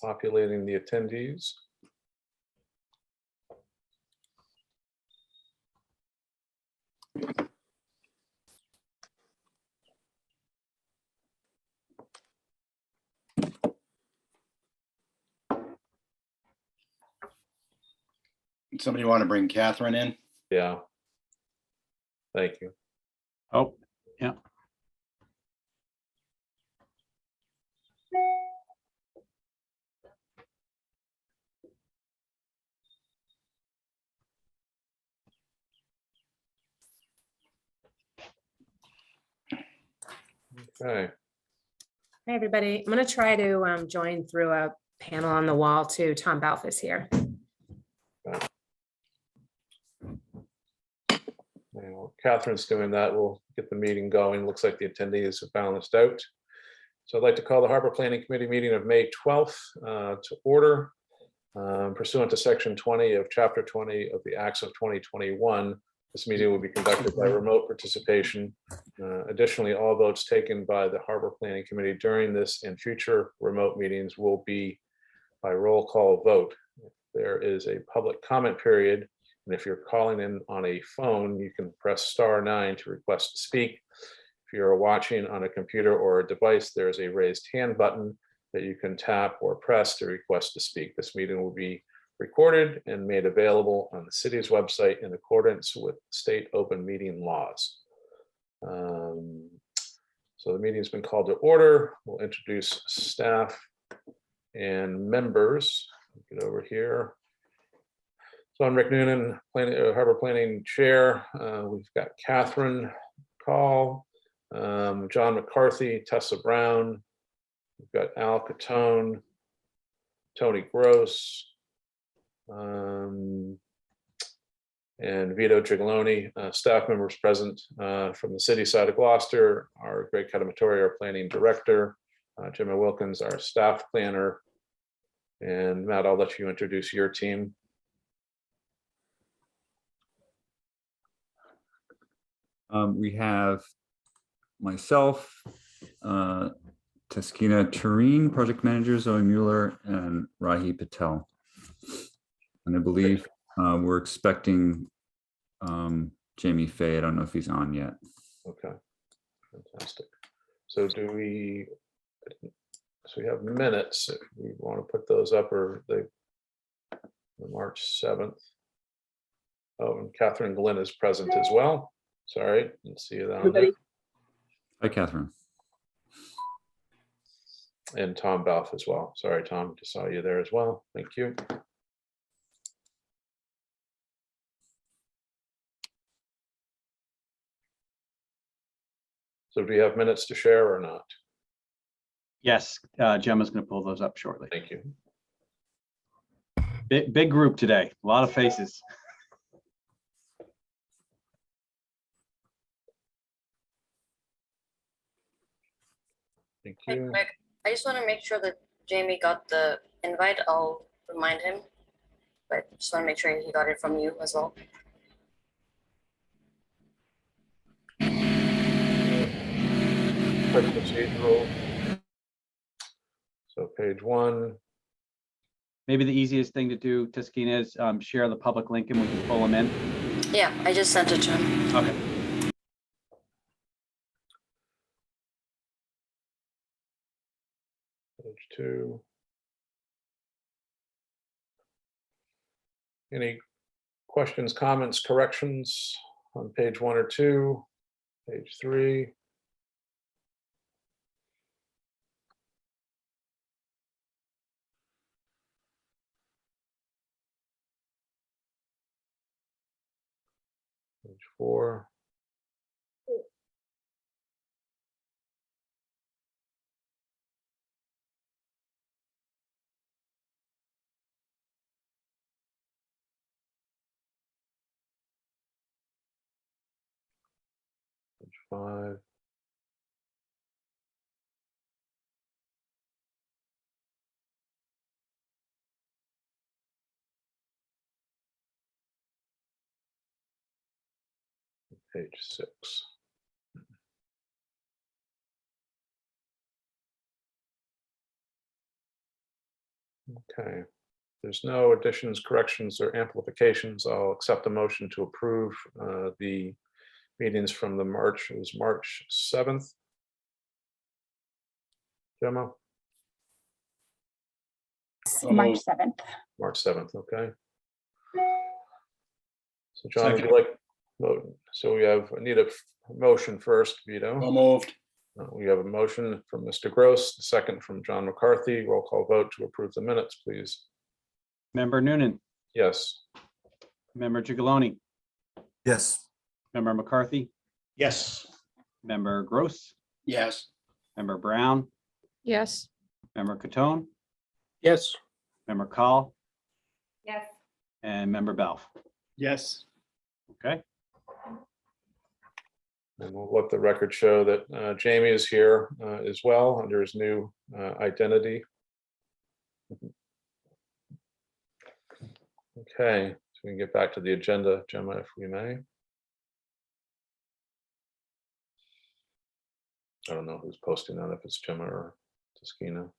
Populating the attendees. Somebody want to bring Catherine in? Yeah. Thank you. Oh, yeah. Okay. Hi, everybody. I'm going to try to join through a panel on the wall too. Tom Balf is here. Well, Catherine's doing that. We'll get the meeting going. Looks like the attendees have balanced out. So I'd like to call the Harbor Planning Committee meeting of May 12th to order. Pursuant to Section 20 of Chapter 20 of the Acts of 2021, this meeting will be conducted by remote participation. Additionally, all votes taken by the Harbor Planning Committee during this and future remote meetings will be by roll call vote. There is a public comment period, and if you're calling in on a phone, you can press *9 to request to speak. If you're watching on a computer or a device, there is a raised hand button that you can tap or press to request to speak. This meeting will be recorded and made available on the city's website in accordance with state open meeting laws. So the meeting has been called to order. We'll introduce staff and members. Get over here. So I'm Rick Noonan, Harbor Planning Chair. We've got Catherine Call, John McCarthy, Tessa Brown. We've got Al Catone, Tony Gross, and Vito Gigloni, staff members present from the city side of Gloucester, our Greg Cadamatori, our planning director, Jimmy Wilkins, our staff planner, and Matt, I'll let you introduce your team. We have myself, Taskina Tureen, project manager, Zoe Mueller, and Rahi Patel. And I believe we're expecting Jamie Fay. I don't know if he's on yet. Okay, fantastic. So we have minutes, if we want to put those up, or the March 7th. Oh, and Catherine Glenn is present as well. Sorry, didn't see you down there. Hi, Catherine. And Tom Balf as well. Sorry, Tom, just saw you there as well. Thank you. So do you have minutes to share or not? Yes, Gemma's going to pull those up shortly. Thank you. Big group today, a lot of faces. Thank Hey, you. Greg, I just want to make sure that Jamie got the invite. I'll remind him, but just want to make sure he got it from you as well. Quick procedural. So page 1. Maybe the easiest thing to do, Taskina, is share the public link and we can pull them in. Yeah, I just sent it to him. Okay. Page 2. Any questions, comments, corrections on page 1 or 2? Page 3. Page 4. Page 5. Page 6. Okay. There's no additions, corrections, or amplifications. I'll accept a motion to approve the meetings from the March, it was March 7th. Gemma, So March moved. 7th. March 7th, okay. So John, would you Second. like, so we have, I need a motion first, So Vito. moved. We have a motion from Mr. Gross, a second from John McCarthy. Roll call vote to approve the minutes, please. Member Noonan, Yes. member Gigaloni, Yes. member McCarthy, Yes. member Gross, Yes. member Brown, Yes. member Catone, Yes. member Call, Yes. and member Balf. Yes. Okay, And we'll let the record show that Jamie is here as well under his new identity. Okay, so we can get back to the agenda, Gemma, if we may. I don't know who's posting that, if it's Gemma or Taskina.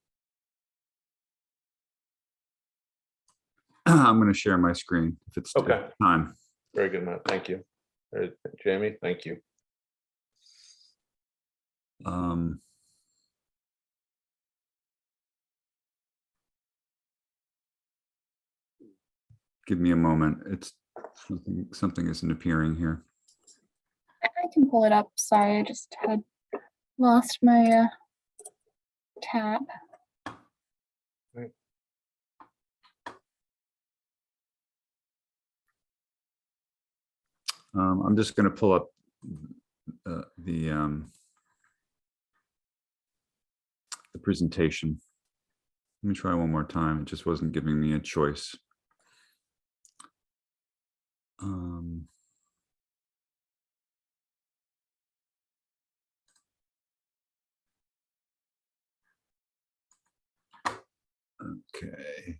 I'm going to share my screen if it's Okay. time. Very good, Matt. Thank you. Jamie, thank you. Um, Give me a moment. It's something isn't appearing here. I can pull it up. Sorry, I just had lost my tab. I'm just going to pull up the presentation. Let me try one more time. It just wasn't giving me a choice. Okay.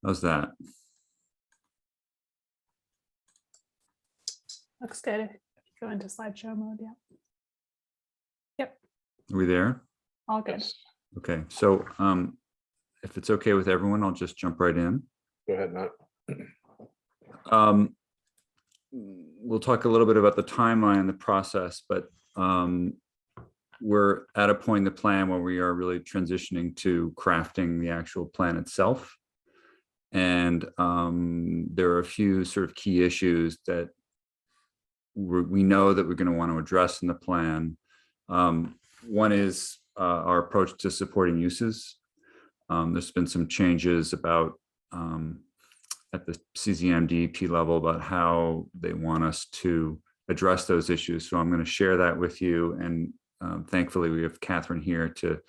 How's that? Looks good. If you go into slideshow mode, yeah. Are we there? All good. Yes. Okay, so if it's okay with everyone, I'll just jump right in. Go ahead, Matt. We'll talk a little bit about the timeline and the process, but we're at a point in the plan where we are really transitioning to crafting the actual plan itself. And there are a few sort of key issues that we know that we're going to want to address in the plan. One is our approach to supporting uses. There's been some changes about at the CZMDP level about how they want us to address those issues. So I'm going to share that with you. And thankfully, we have Catherine here to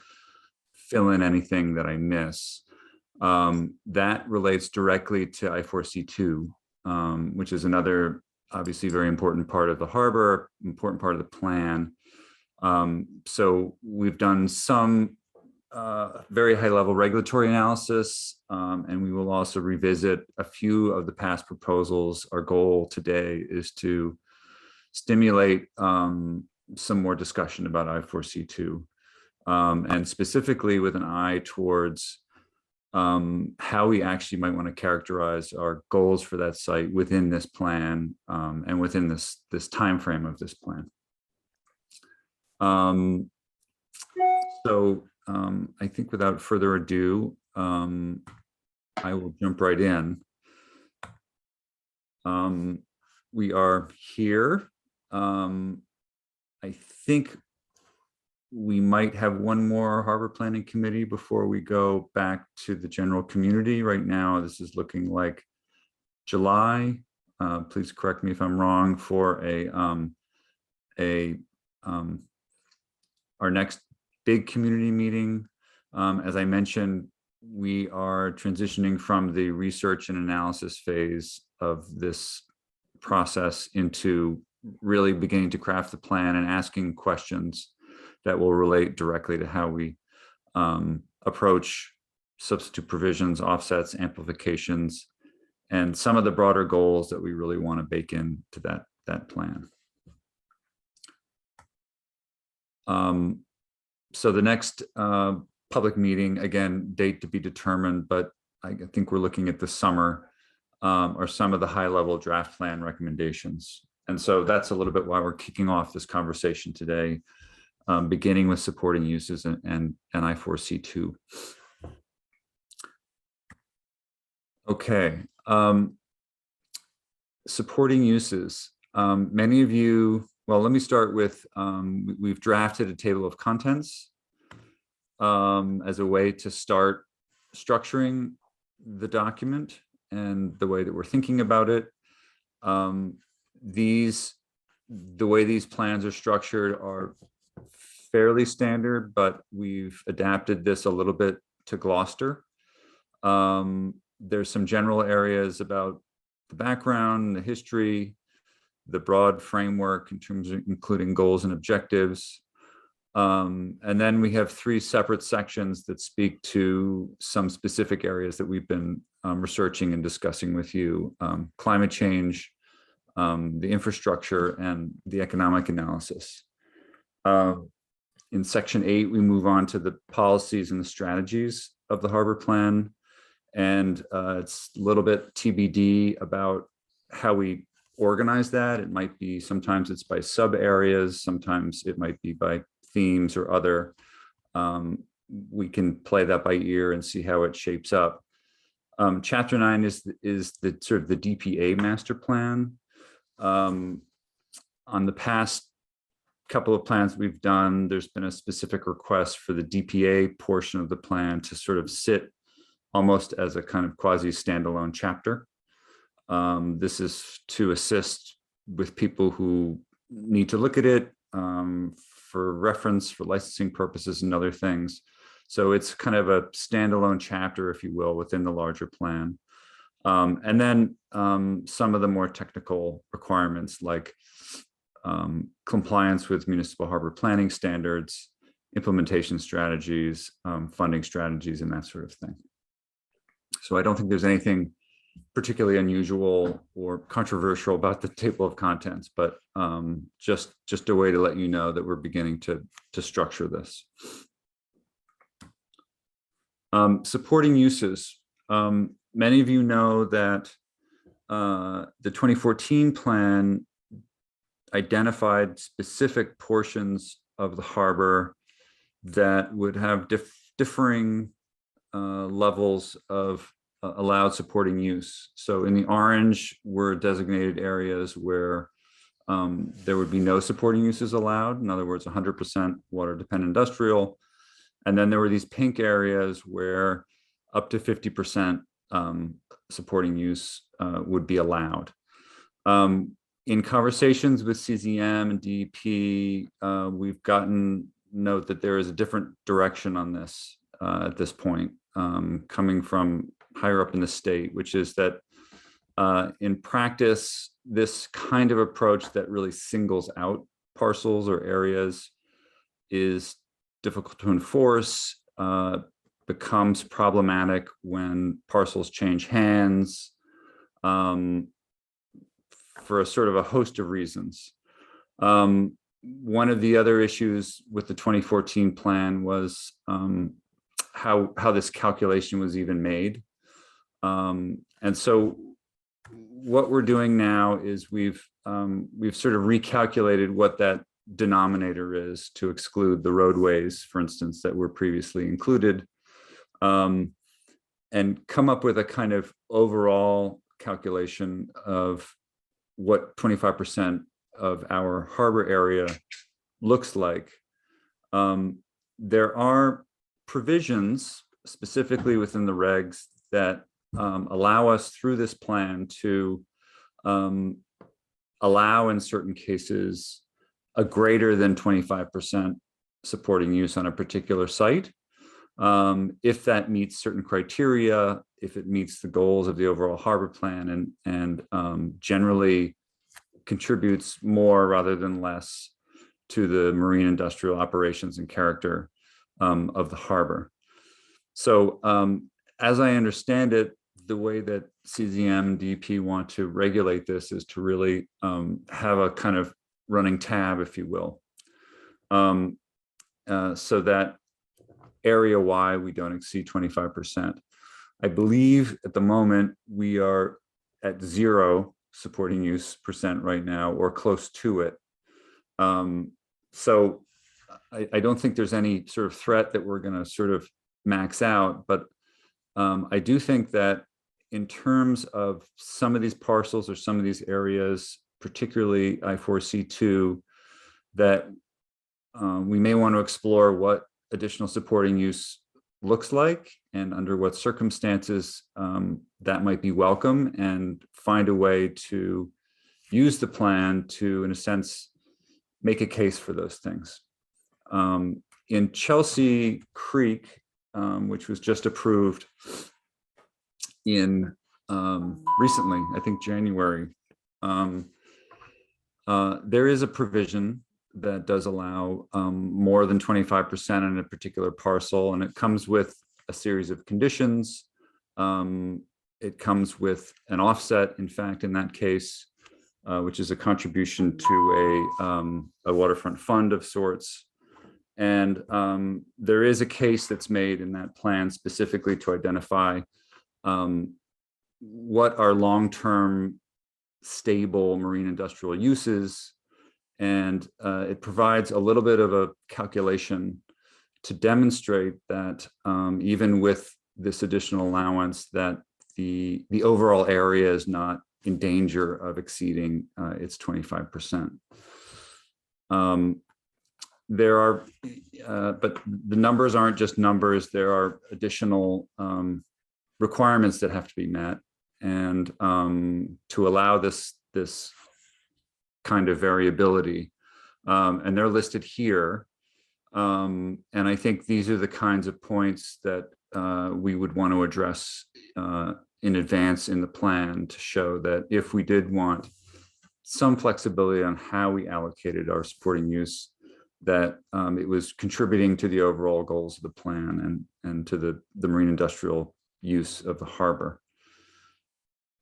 fill in anything that I miss. That relates directly to I4C2, which is another obviously very important part of the harbor, important part of the plan. So we've done some very high level regulatory analysis, and we will also revisit a few of the past proposals. Our goal today is to stimulate some more discussion about I4C2, and specifically with an eye towards how we actually might want to characterize our goals for that site within this plan, and within this time frame of this plan. I think without further ado, I will jump right in. We are here. I think we might have one more harbor planning committee before we go back to the general community. Right now, this is looking like July. Please correct me if I'm wrong, for our next big community meeting. As I mentioned, we are transitioning from the research and analysis phase of this process into really beginning to craft the plan and asking questions that will relate directly to how we approach substitute provisions, offsets, amplifications, and some of the broader goals that we really want to bake into that plan. So the next public meeting, again, date to be determined, but I think we're looking at the summer, or some of the high level draft plan recommendations. And so that's a little bit why we're kicking off this conversation today, beginning with supporting uses and I4C2. Okay. Supporting uses. Many of you, well, let me start with, we've drafted a table of contents as a way to start structuring the document and the way that we're thinking about it. The way these plans are structured are fairly standard, but we've adapted this a little bit to Gloucester. There's some general areas about the background, the history, the broad framework in terms of including goals and objectives. And then we have 3 separate sections that speak to some specific areas that we've been researching and discussing with you: climate change, the infrastructure, and the economic analysis. In section 8, we move on to the policies and the strategies of the harbor plan. And it's a little bit TBD about how we organize that. It might be, sometimes it's by sub areas, sometimes it might be by themes or other. We can play that by ear and see how it shapes up. Chapter 9 is the sort of the DPA master plan. On the past couple of plans we've done, there's been a specific request for the DPA portion of the plan to sort of sit almost as a kind of quasi standalone chapter. This is to assist with people who need to look at it for reference, for licensing purposes and other things. So it's kind of a standalone chapter, if you will, within the larger plan. And then some of the more technical requirements, like compliance with municipal harbor planning standards, implementation strategies, funding strategies, and that sort of thing. So I don't think there's anything particularly unusual or controversial about the table of contents, but just a way to let you know that we're beginning to structure this. Supporting uses. Many of you know that the 2014 plan identified specific portions of the harbor that would have differing levels of allowed supporting use. So in the orange were designated areas where there would be no supporting uses allowed. In other words, 100% water dependent industrial. And then there were these pink areas where up to 50% supporting use would be allowed. In conversations with CZM and DEP, we've gotten note that there is a different direction on this at this point, coming from higher up in the state, which is that in practice, this kind of approach that really singles out parcels or areas is difficult to enforce, becomes problematic when parcels change hands, for a sort of a host of reasons. One of the other issues with the 2014 plan was how this calculation was even made. And so what we're doing now is we've sort of recalculated what that denominator is to exclude the roadways, for instance, that were previously included, and come up with a kind of overall calculation of what 25% of our harbor area looks like. There are provisions specifically within the regs that allow us through this plan to allow in certain cases a greater than 25% supporting use on a particular site. If that meets certain criteria, if it meets the goals of the overall harbor plan and generally contributes more rather than less to the marine industrial operations and character of the harbor. So as I understand it, the way that CZM and DEP want to regulate this is to really have a kind of running tab, if you will. so that area-wide, we don't exceed 25%. I believe at the moment we are at 0 supporting use percent right now, or close to it. So I don't think there's any sort of threat that we're going to sort of max out, but I do think that in terms of some of these parcels or some of these areas, particularly I4C2, that we may want to explore what additional supporting use looks like and under what circumstances that might be welcome, and find a way to use the plan to, in a sense, make a case for those things. In Chelsea Creek, which was just approved in recently, I think January, there is a provision that does allow more than 25% in a particular parcel, and it comes with a series of conditions. It comes with an offset, in fact, in that case, which is a contribution to a waterfront fund of sorts. And there is a case that's made in that plan specifically to identify what are long-term stable marine industrial uses. And it provides a little bit of a calculation to demonstrate that even with this additional allowance, that the overall area is not in danger of exceeding its 25%. There are, but the numbers aren't just numbers. There are additional requirements that have to be met, and to allow this kind of variability, and they're listed here. And I think these are the kinds of points that we would want to address in advance in the plan, to show that if we did want some flexibility on how we allocated our supporting use, that it was contributing to the overall goals of the plan and to the marine industrial use of the harbor.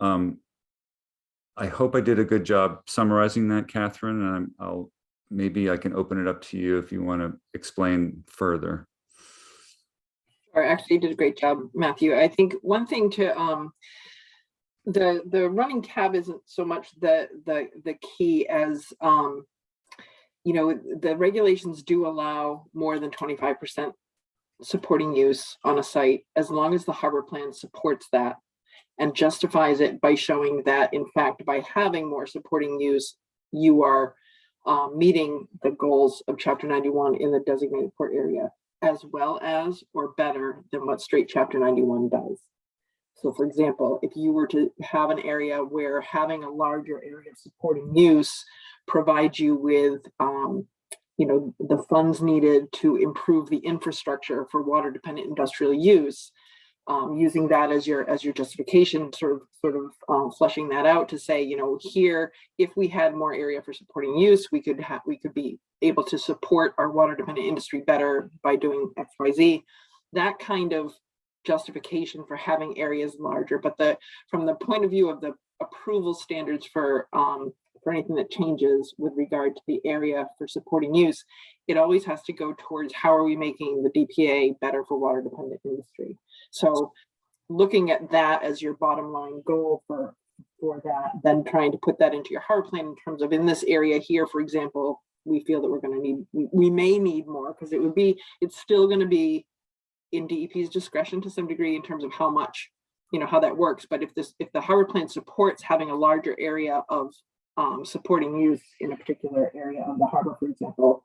I hope I did a good job summarizing that, Catherine, and maybe I can open it up to you if you want to explain further. Or actually, you did a great job, Matthew. I think one thing to the running tab isn't so much the key as you know, the regulations do allow more than 25% supporting use on a site, as long as the harbor plan supports that and justifies it by showing that, in fact, by having more supporting use, you are meeting the goals of Chapter 91 in the designated port area, as well as or better than what straight Chapter 91 does. So, for example, if you were to have an area where having a larger area of supporting use provides you with you know, the funds needed to improve the infrastructure for water dependent industrial use, using that as your justification, sort of fleshing that out to say, you know, here, if we had more area for supporting use, we could be able to support our water dependent industry better by doing XYZ. That kind of justification for having areas larger. But from the point of view of the approval standards for anything that changes with regard to the area for supporting use, it always has to go towards how are we making the DPA better for water dependent industry. So looking at that as your bottom line goal for that, then trying to put that into your harbor plan in terms of, in this area here, for example, we feel that we're going to need, we may need more, because it's still going to be in DEP's discretion to some degree in terms of how much, you know, how that works. But if the harbor plan supports having a larger area of supporting use in a particular area of the harbor, for example,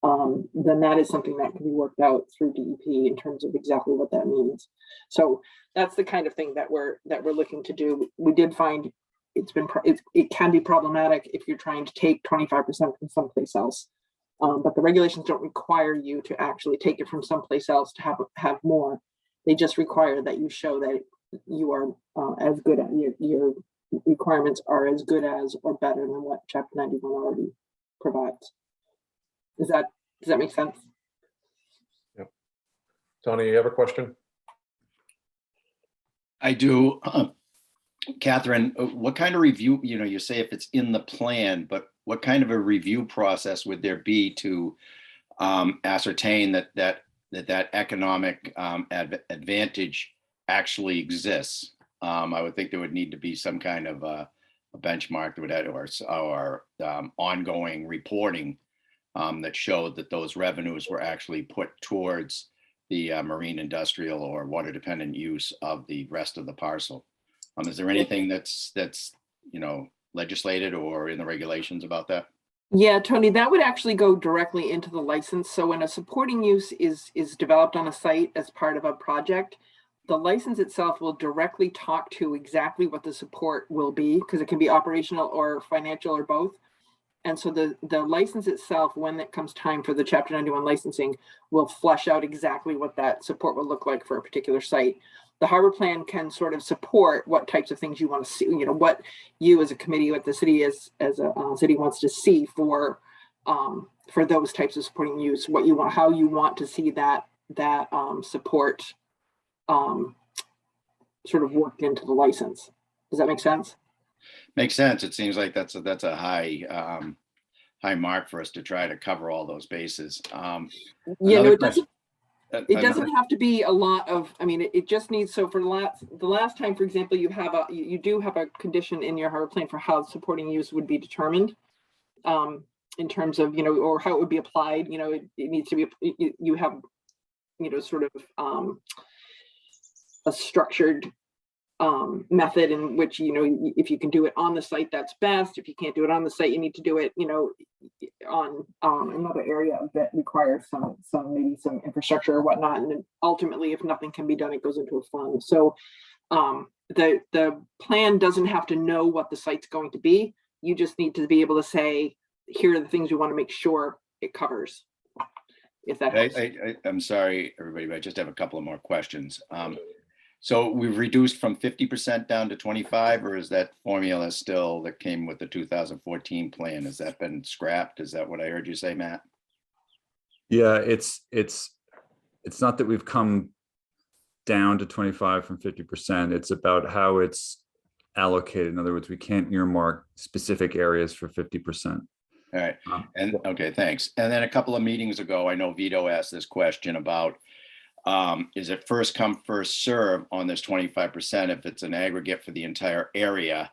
then that is something that can be worked out through DEP in terms of exactly what that means. So that's the kind of thing that we're looking to do. We did find it can be problematic if you're trying to take 25% from someplace else, but the regulations don't require you to actually take it from someplace else to have more. They just require that you show that you are as good at your requirements are as good as or better than what Chapter 91 already provides. Does that make sense? Yeah. Tony, you have a question? I do. Catherine, what kind of review, you know, you say if it's in the plan, but what kind of a review process would there be to ascertain that economic advantage actually exists. I would think there would need to be some kind of a benchmark that would have, or ongoing reporting that showed that those revenues were actually put towards the marine industrial or water dependent use of the rest of the parcel. Is there anything that's legislated or in the regulations about that? Yeah, Tony, that would actually go directly into the license. So when a supporting use is developed on a site as part of a project, the license itself will directly talk to exactly what the support will be, because it can be operational or financial or both. And so the license itself, when it comes time for the Chapter 91 licensing, will flush out exactly what that support will look like for a particular site. The harbor plan can sort of support what types of things you want to see, what you as a committee, what the city as a city wants to see for those types of supporting use, what you want, how you want to see that support sort of worked into the license. Does that make sense? Makes sense. It seems like that's a high mark for us to try to cover all those bases. Yeah, no, It doesn't have to be a lot of, I mean, it just needs, so for the last time, for example, you do have a condition in your harbor plan for how supporting use would be determined in terms of, or how it would be applied, it needs to be, you have, sort of a structured method in which, if you can do it on the site, that's best. If you can't do it on the site, you need to do it, on another area that requires maybe some infrastructure or whatnot. And then ultimately, if nothing can be done, it goes into a fund. So the plan doesn't have to know what the site's going to be. You just need to be able to say, here are the things we want to make sure it covers. If that helps. I'm sorry, everybody, but I just have a couple of more questions. So we've reduced from 50% down to 25, or is that formula still that came with the 2014 plan? Has that been scrapped? Is that what I heard you say, Matt? Yeah, it's not that we've come down to 25 from 50%. It's about how it's allocated. In other words, we can't earmark specific areas for 50%. All right. And okay, thanks. And then a couple of meetings ago, I know Vito asked this question about is it first come, first serve on this 25% if it's an aggregate for the entire area?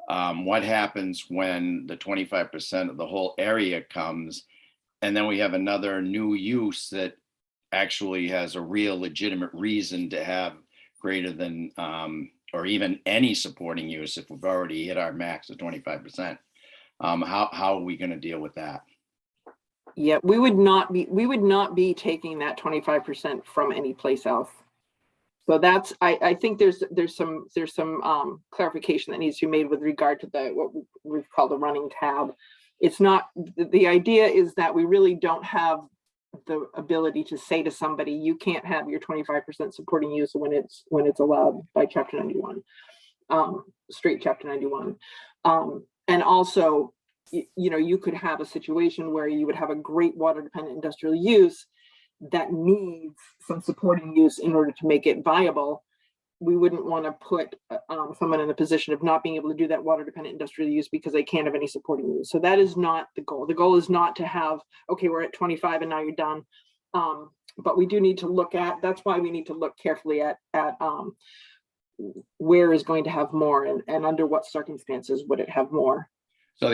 What happens when the 25% of the whole area comes and then we have another new use that actually has a real legitimate reason to have greater than or even any supporting use if we've already hit our max of 25%? How are we going to deal with that? Yeah, we would not be taking that 25% from any place else. So that's, I think there's some clarification that needs to be made with regard to what we've called the running tab. It's not, the idea is that we really don't have the ability to say to somebody, you can't have your 25% supporting use when it's allowed by Chapter 91, straight Chapter 91. And also, you could have a situation where you would have a great water dependent industrial use that needs some supporting use in order to make it viable. We wouldn't want to put someone in a position of not being able to do that water dependent industrial use because they can't have any supporting use. So that is not the goal. The goal is not to have, okay, we're at 25 and now you're done. But we do need to look at, that's why we need to look carefully at where is going to have more and under what circumstances would it have more. So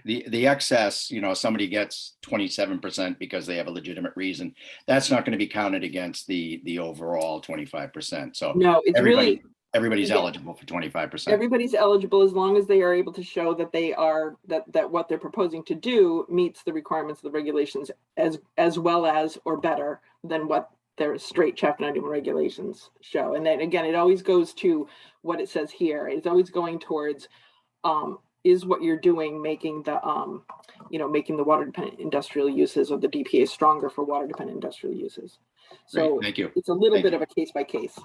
the excess, somebody gets 27% because they have a legitimate reason. That's not going to be counted against the overall 25%. So no, it's everybody's eligible for 25%. Everybody's eligible as long as they are able to show that they are that what they're proposing to do meets the requirements of the regulations as well as or better than what their straight Chapter 91 regulations show. And then again, it always goes to what it says here. It's always going towards is what you're doing making the making the water dependent industrial uses of the DPA stronger for water dependent industrial uses. So great, thank you. It's a little bit of a case by case.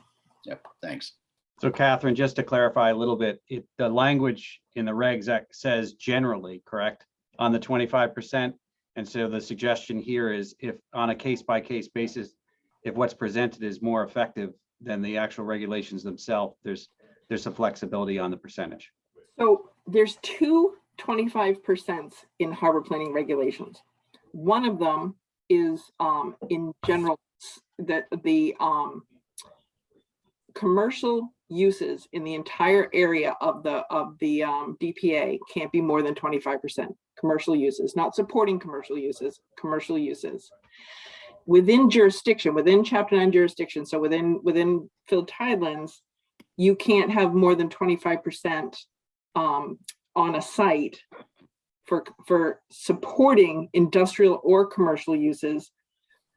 Yep, thanks. So Catherine, just to clarify a little bit, the language in the regs act says generally, correct, on the 25%. And so the suggestion here is if on a case by case basis, if what's presented is more effective than the actual regulations themselves, there's some flexibility on the percentage. So there's two 25% in harbor planning regulations. One of them in general, that the commercial uses in the entire area of the DPA can't be more than 25%. Commercial uses, not supporting commercial uses, commercial uses. Within jurisdiction, within Chapter 9 jurisdiction, so within Phil Tidelands, you can't have more than 25% on a site for supporting industrial or commercial uses,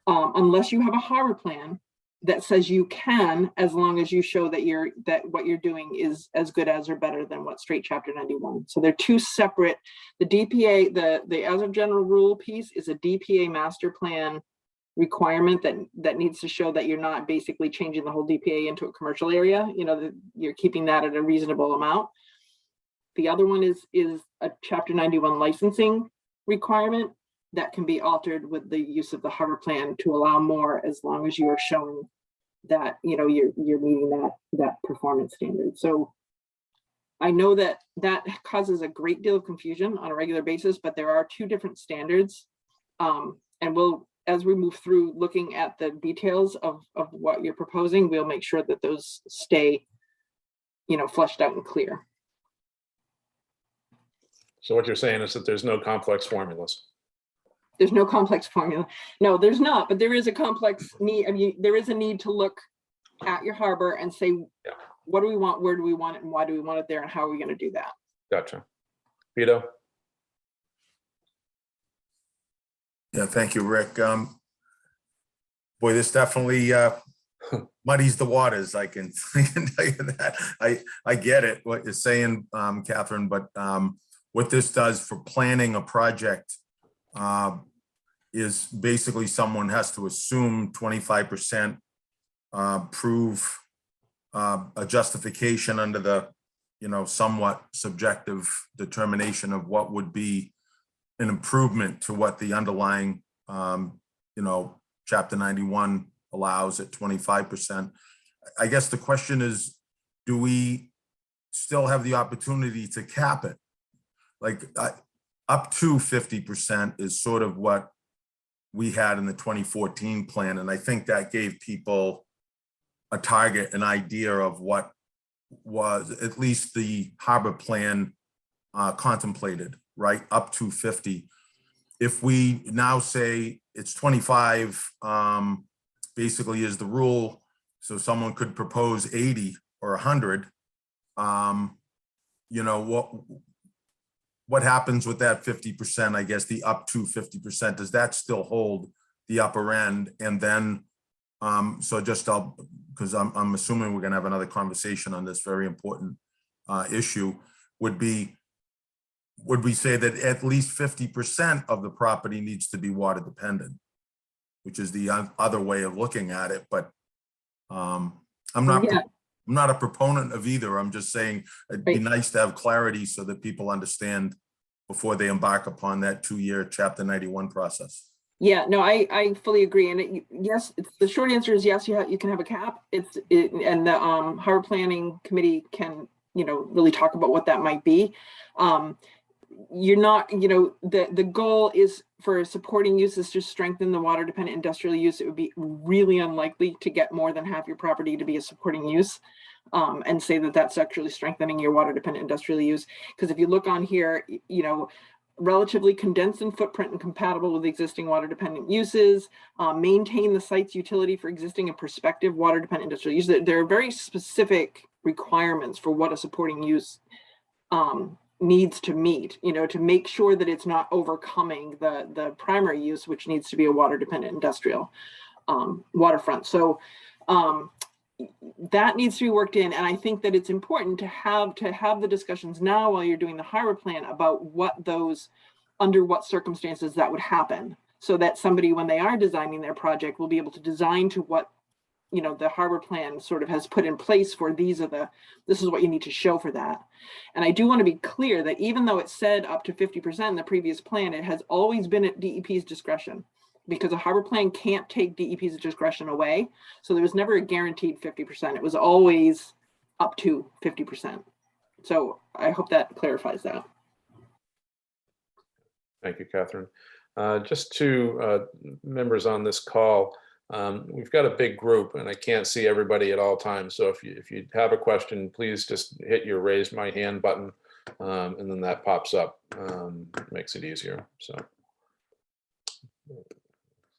unless you have a harbor plan that says you can, as long as you show that what you're doing is as good as or better than what straight Chapter 91. So they're two separate. The DPA, the as of general rule piece is a DPA master plan requirement that needs to show that you're not basically changing the whole DPA into a commercial area. You know, that you're keeping that at a reasonable amount. The other one is a Chapter 91 licensing requirement that can be altered with the use of the harbor plan to allow more, as long as you are showing that, you know, you're meeting that performance standard. So I know that causes a great deal of confusion on a regular basis, but there are two different standards. And we'll, as we move through looking at the details of what you're proposing, we'll make sure that those stay, you know, fleshed out and clear. So what you're saying is that there's no complex formulas. There's no complex formula. No, there's not, but there is a complex need. I mean, there is a need to look at your harbor and say, what do we want? Where do we want it? And why do we want it there? And how are we going to do that? Gotcha. Vito? Yeah, thank you, Rick. Boy, this definitely muddies the waters. I can tell you that. I get it, what you're saying, Catherine, but what this does for planning a project is basically someone has to assume 25%, prove a justification under the, you know, somewhat subjective determination of what would be an improvement to what the underlying, you know, Chapter 91 allows at 25%. I guess the question is, do we still have the opportunity to cap it? Like up to 50% is sort of what we had in the 2014 plan. And I think that gave people a target, an idea of what was at least the harbor plan contemplated, right? Up to 50. If we now say it's 25, basically is the rule. So someone could propose 80 or 100. You know, what happens with that 50%, I guess, the up to 50%, does that still hold the upper end? And then, so just because I'm assuming we're gonna have another conversation on this very important issue, would we say that at least 50% of the property needs to be water dependent, which is the other way of looking at it, but I'm not a proponent of either. I'm just saying it'd be nice to have clarity so that people understand before they embark upon that 2-year Chapter 91 process. Yeah, no, I fully agree. And yes, the short answer is yes, you can have a cap. And the harbor planning committee can, you know, really talk about what that might be. You're not, you know, the goal is for supporting uses to strengthen the water dependent industrial use. It would be really unlikely to get more than half your property to be a supporting use and say that that's actually strengthening your water dependent industrial use. Because if you look on here, you know, relatively condensed in footprint and compatible with existing water dependent uses, maintain the site's utility for existing and prospective water dependent industrial use. There are very specific requirements for what a supporting use needs to meet, you know, to make sure that it's not overcoming the primary use, which needs to be a water dependent industrial waterfront. So that needs to be worked in. And I think that it's important to have the discussions now while you're doing the harbor plan about under what circumstances that would happen, so that somebody, when they are designing their project, will be able to design to what, you know, the harbor plan sort of has put in place for this is what you need to show for that. And I do want to be clear that even though it said up to 50% in the previous plan, it has always been at DEP's discretion, because a harbor plan can't take DEP's discretion away. So there was never a guaranteed 50%. It was always up to 50%. So I hope that clarifies that. Thank you, Catherine. Just to members on this call, we've got a big group and I can't see everybody at all times. So if you have a question, please just hit your raise my hand button, and then that pops up. Makes it easier. So,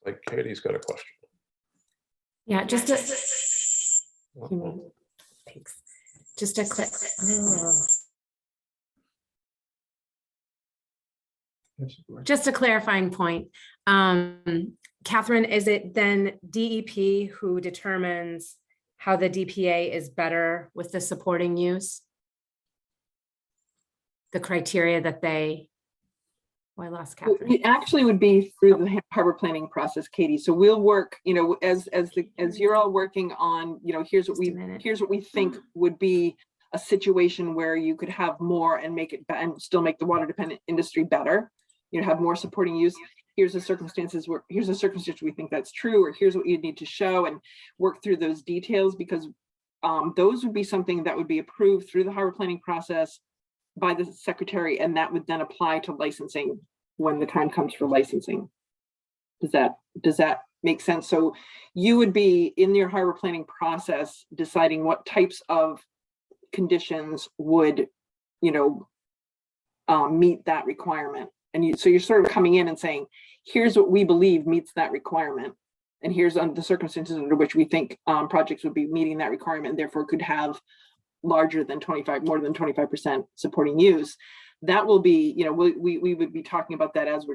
like Katie's got a question. Yeah, just a, thanks. Just a click. Just a clarifying point. Catherine, is it then DEP who determines how the DPA is better with the supporting use? The criteria that they, oh, I lost Catherine. It actually would be through the harbor planning process, Katie. So we'll work, you know, as you're all working on, you know, here's what we think would be a situation where you could have more and make it and still make the water dependent industry better. You know, have more supporting use. Here's the circumstances where here's the circumstance we think that's true, or here's what you need to show, and work through those details, because those would be something that would be approved through the harbor planning process by the secretary, and that would then apply to licensing when the time comes for licensing. Does that make sense? So you would be in your harbor planning process deciding what types of conditions would, you know, meet that requirement. And so you're sort of coming in and saying, here's what we believe meets that requirement, and here's the circumstances under which we think projects would be meeting that requirement, and therefore could have more than 25% supporting use. That will be, you know, we would be talking about that as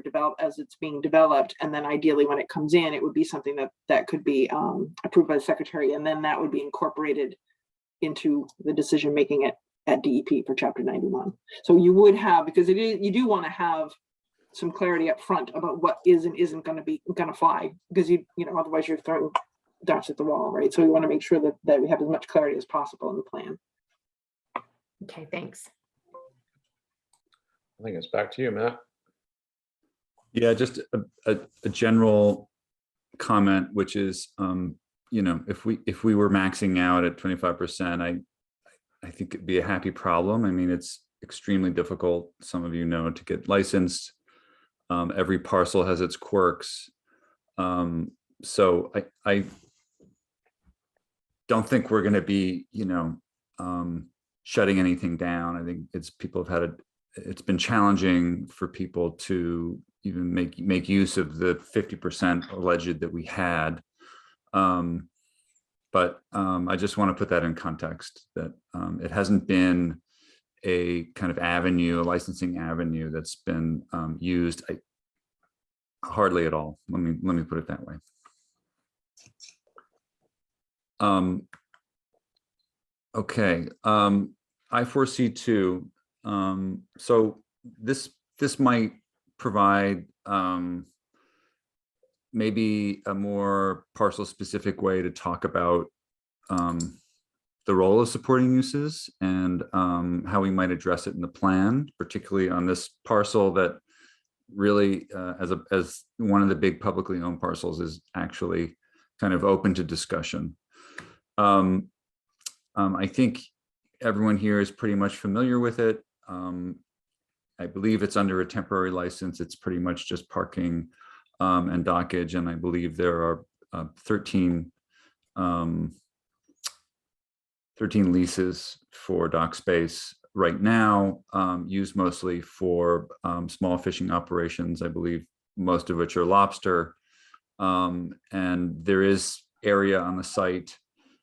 it's being developed, and then ideally when it comes in, it would be something that could be approved by the secretary, and then that would be incorporated into the decision making at DEP for Chapter 91. So you would have, because you do want to have some clarity up front about what is and isn't going to fly, because you know, otherwise you're throwing darts at the wall, right? So we want to make sure that we have as much clarity as possible in the plan. Okay, thanks. I think it's back to you, Matt. Yeah, just a general comment, which is, you know, if we were maxing out at 25%, I think it'd be a happy problem. I mean, it's extremely difficult, some of you know, to get licensed. Every parcel has its quirks. So I don't think we're going to be, you know, shutting anything down. I think it's been challenging for people to even make use of the 50% alleged that we had. But I just want to put that in context, that it hasn't been a kind of avenue, a licensing avenue that's been used hardly at all. Let me put it that way. Okay, I4C2. So this might provide maybe a more parcel specific way to talk about the role of supporting uses and how we might address it in the plan, particularly on this parcel that really, as one of the big publicly owned parcels, is actually kind of open to discussion. I think everyone here is pretty much familiar with it. I believe it's under a temporary license. It's pretty much just parking and dockage, and I believe there are 13 leases for dock space right now, used mostly for small fishing operations, I believe most of which are lobster. And there is area on the site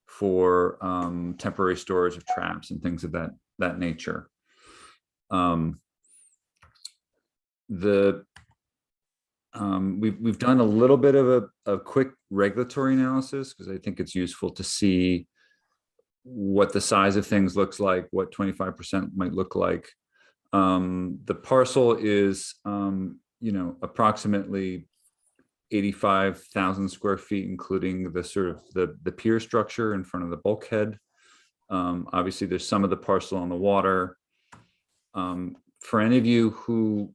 for temporary storage of traps and things of that nature. We've done a little bit of a quick regulatory analysis, because I think it's useful to see what the size of things looks like, what 25% might look like. The parcel is, you know, approximately 85,000 square feet, including the sort of the pier structure in front of the bulkhead. Obviously, there's some of the parcel on the water. For any of you who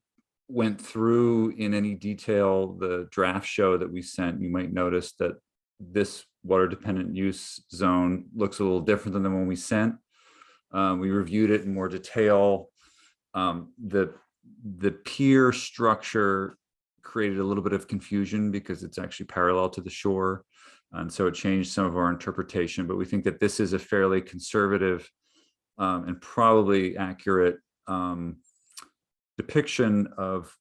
went through in any detail the draft show that we sent, you might notice that this water dependent use zone looks a little different than the one we sent. We reviewed it in more detail. The pier structure created a little bit of confusion because it's actually parallel to the shore. And so it changed some of our interpretation, but we think that this is a fairly conservative and probably accurate depiction of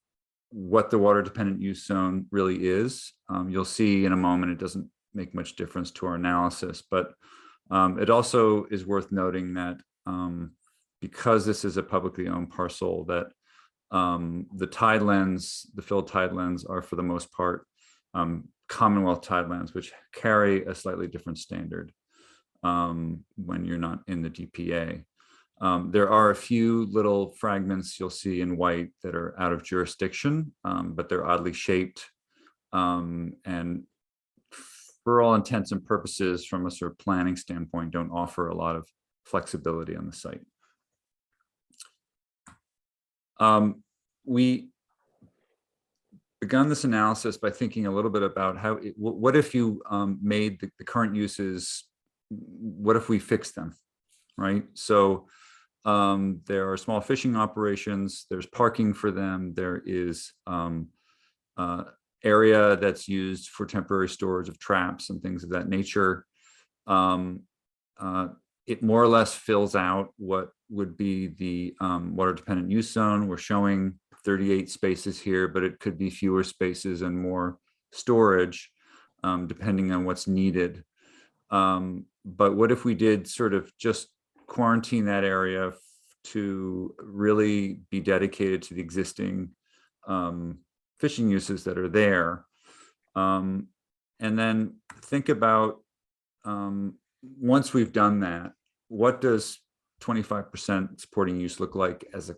what the water dependent use zone really is. You'll see in a moment, it doesn't make much difference to our analysis, but it also is worth noting that because this is a publicly owned parcel, that the tidelands, the filled tidelands are for the most part Commonwealth tidelands, which carry a slightly different standard when you're not in the DPA. There are a few little fragments you'll see in white that are out of jurisdiction, but they're oddly shaped. And for all intents and purposes, from a sort of planning standpoint, don't offer a lot of flexibility on the site. We begun this analysis by thinking a little bit about how, what if you made the current uses, what if we fixed them, right? So there are small fishing operations, there's parking for them, there is area that's used for temporary storage of traps and things of that nature. It more or less fills out what would be the water dependent use zone. We're showing 38 spaces here, but it could be fewer spaces and more storage depending on what's needed. But what if we did sort of just quarantine that area to really be dedicated to the existing fishing uses that are there? And then think about, once we've done that, what does 25% supporting use look like as a,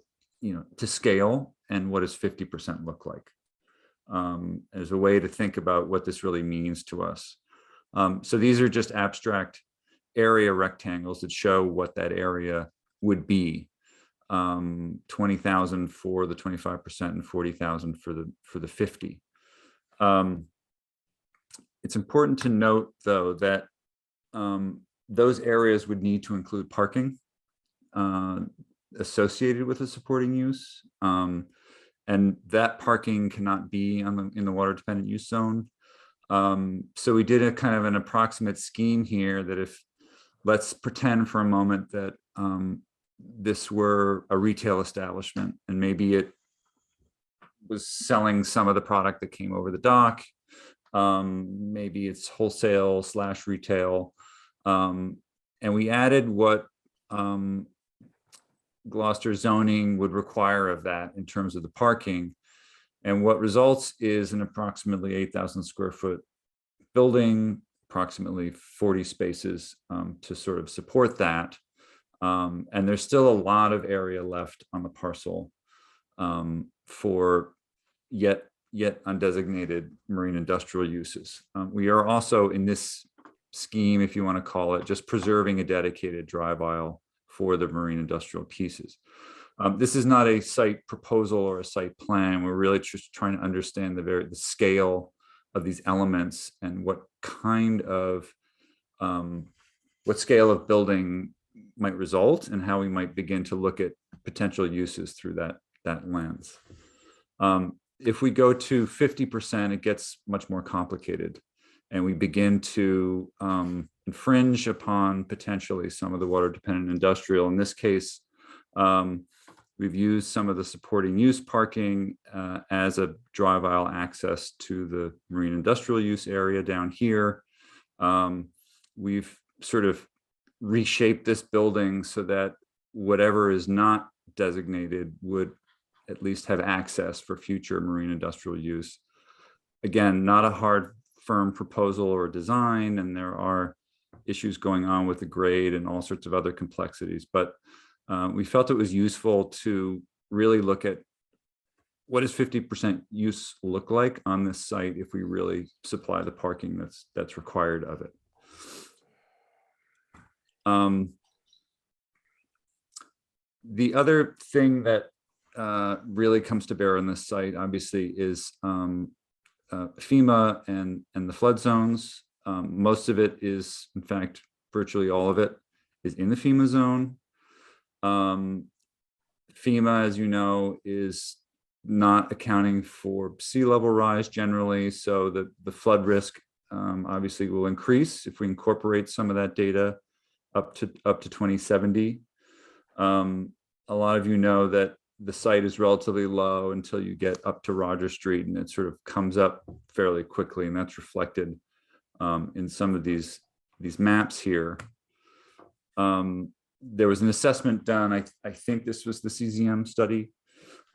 to scale, and what does 50% look like? As a way to think about what this really means to us. So these are just abstract area rectangles that show what that area would be. 20,000 for the 25% and 40,000 for the 50. It's important to note, though, that those areas would need to include parking associated with the supporting use, and that parking cannot be in the water dependent use zone. So we did a kind of an approximate scheme here that if, let's pretend for a moment that this were a retail establishment and maybe it was selling some of the product that came over the dock. Maybe it's wholesale / retail. And we added what Gloucester zoning would require of that in terms of the parking. And what results is an approximately 8,000 square foot building, approximately 40 spaces to sort of support that. And there's still a lot of area left on the parcel for yet undesignated marine industrial uses. We are also in this scheme, if you want to call it, just preserving a dedicated drive aisle for the marine industrial pieces. This is not a site proposal or a site plan. We're really just trying to understand the scale of these elements and what kind of, what scale of building might result and how we might begin to look at potential uses through that lens. If we go to 50%, it gets much more complicated, and we begin to infringe upon potentially some of the water dependent industrial. In this case, we've used some of the supporting use parking as a drive aisle access to the marine industrial use area down here. We've sort of reshaped this building so that whatever is not designated would at least have access for future marine industrial use. Again, not a hard, firm proposal or design, and there are issues going on with the grade and all sorts of other complexities, but we felt it was useful to really look at what does 50% use look like on this site if we really supply the parking that's required of it. The other thing that really comes to bear on this site, obviously, is FEMA and the flood zones. Most of it is, in fact, virtually all of it is in the FEMA zone. FEMA, as you know, is not accounting for sea level rise generally. So the flood risk obviously will increase if we incorporate some of that data up to 2070. A lot of you know that the site is relatively low until you get up to Roger Street, and it sort of comes up fairly quickly, and that's reflected in some of these maps here. There was an assessment done, I think this was the CZM study,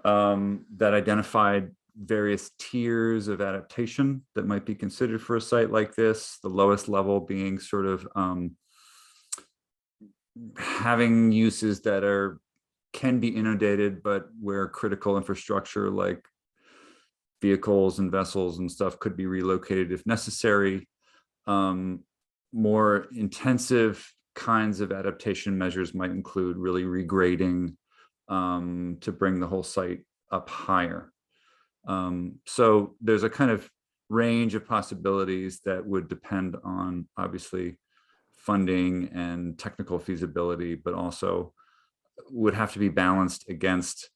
that identified various tiers of adaptation that might be considered for a site like this, the lowest level being sort of having uses that can be inundated, but where critical infrastructure like vehicles and vessels and stuff could be relocated if necessary. More intensive kinds of adaptation measures might include really regrading to bring the whole site up higher. So there's a kind of range of possibilities that would depend on obviously funding and technical feasibility, but also would have to be balanced against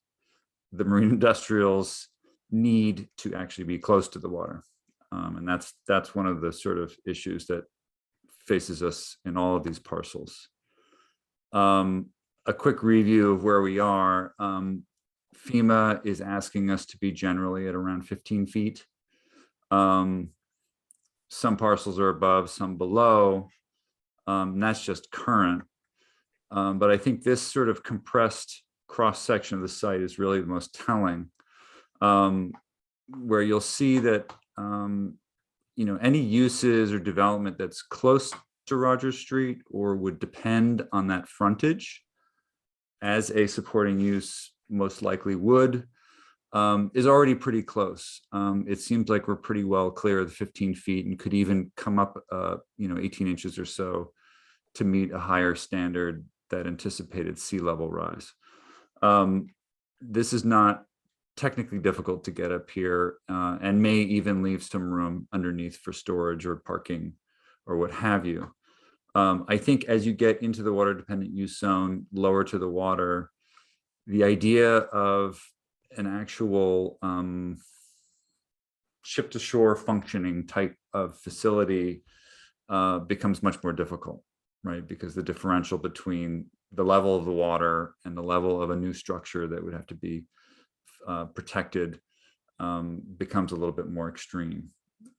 the marine industrial's need to actually be close to the water. And that's one of the sort of issues that faces us in all of these parcels. A quick review of where we are. FEMA is asking us to be generally at around 15 feet. Some parcels are above, some below. And that's just current. But I think this sort of compressed cross-section of the site is really the most telling, where you'll see that any uses or development that's close to Rogers Street or would depend on that frontage as a supporting use most likely would, is already pretty close. It seems like we're pretty well clear of the 15 feet and could even come up 18 inches or so to meet a higher standard that anticipated sea level rise. This is not technically difficult to get up here and may even leave some room underneath for storage or parking or what have you. I think as you get into the water dependent use zone, lower to the water, the idea of an actual ship to shore functioning type of facility becomes much more difficult, right? Because the differential between the level of the water and the level of a new structure that would have to be protected becomes a little bit more extreme.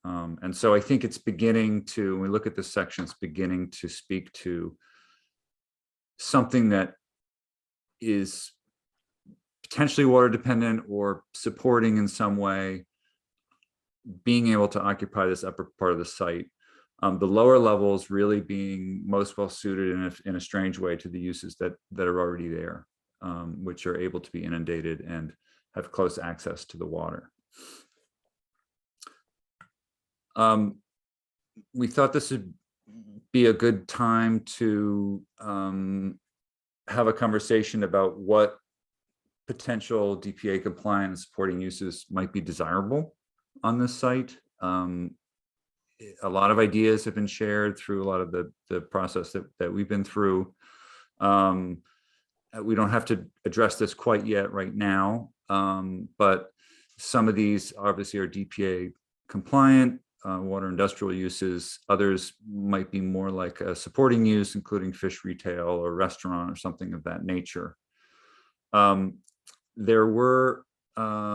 And so I think it's beginning to, when we look at this section, it's beginning to speak to something that is potentially water dependent or supporting in some way being able to occupy this upper part of the site. The lower levels really being most well suited in a strange way to the uses that are already there, which are able to be inundated and have close access to the water. We thought this would be a good time to have a conversation about what potential DPA compliant and supporting uses might be desirable on this site. A lot of ideas have been shared through a lot of the process that we've been through. We don't have to address this quite yet right now, but some of these obviously are DPA compliant, water industrial uses. Others might be more like a supporting use, including fish retail or restaurant or something of that nature. There were a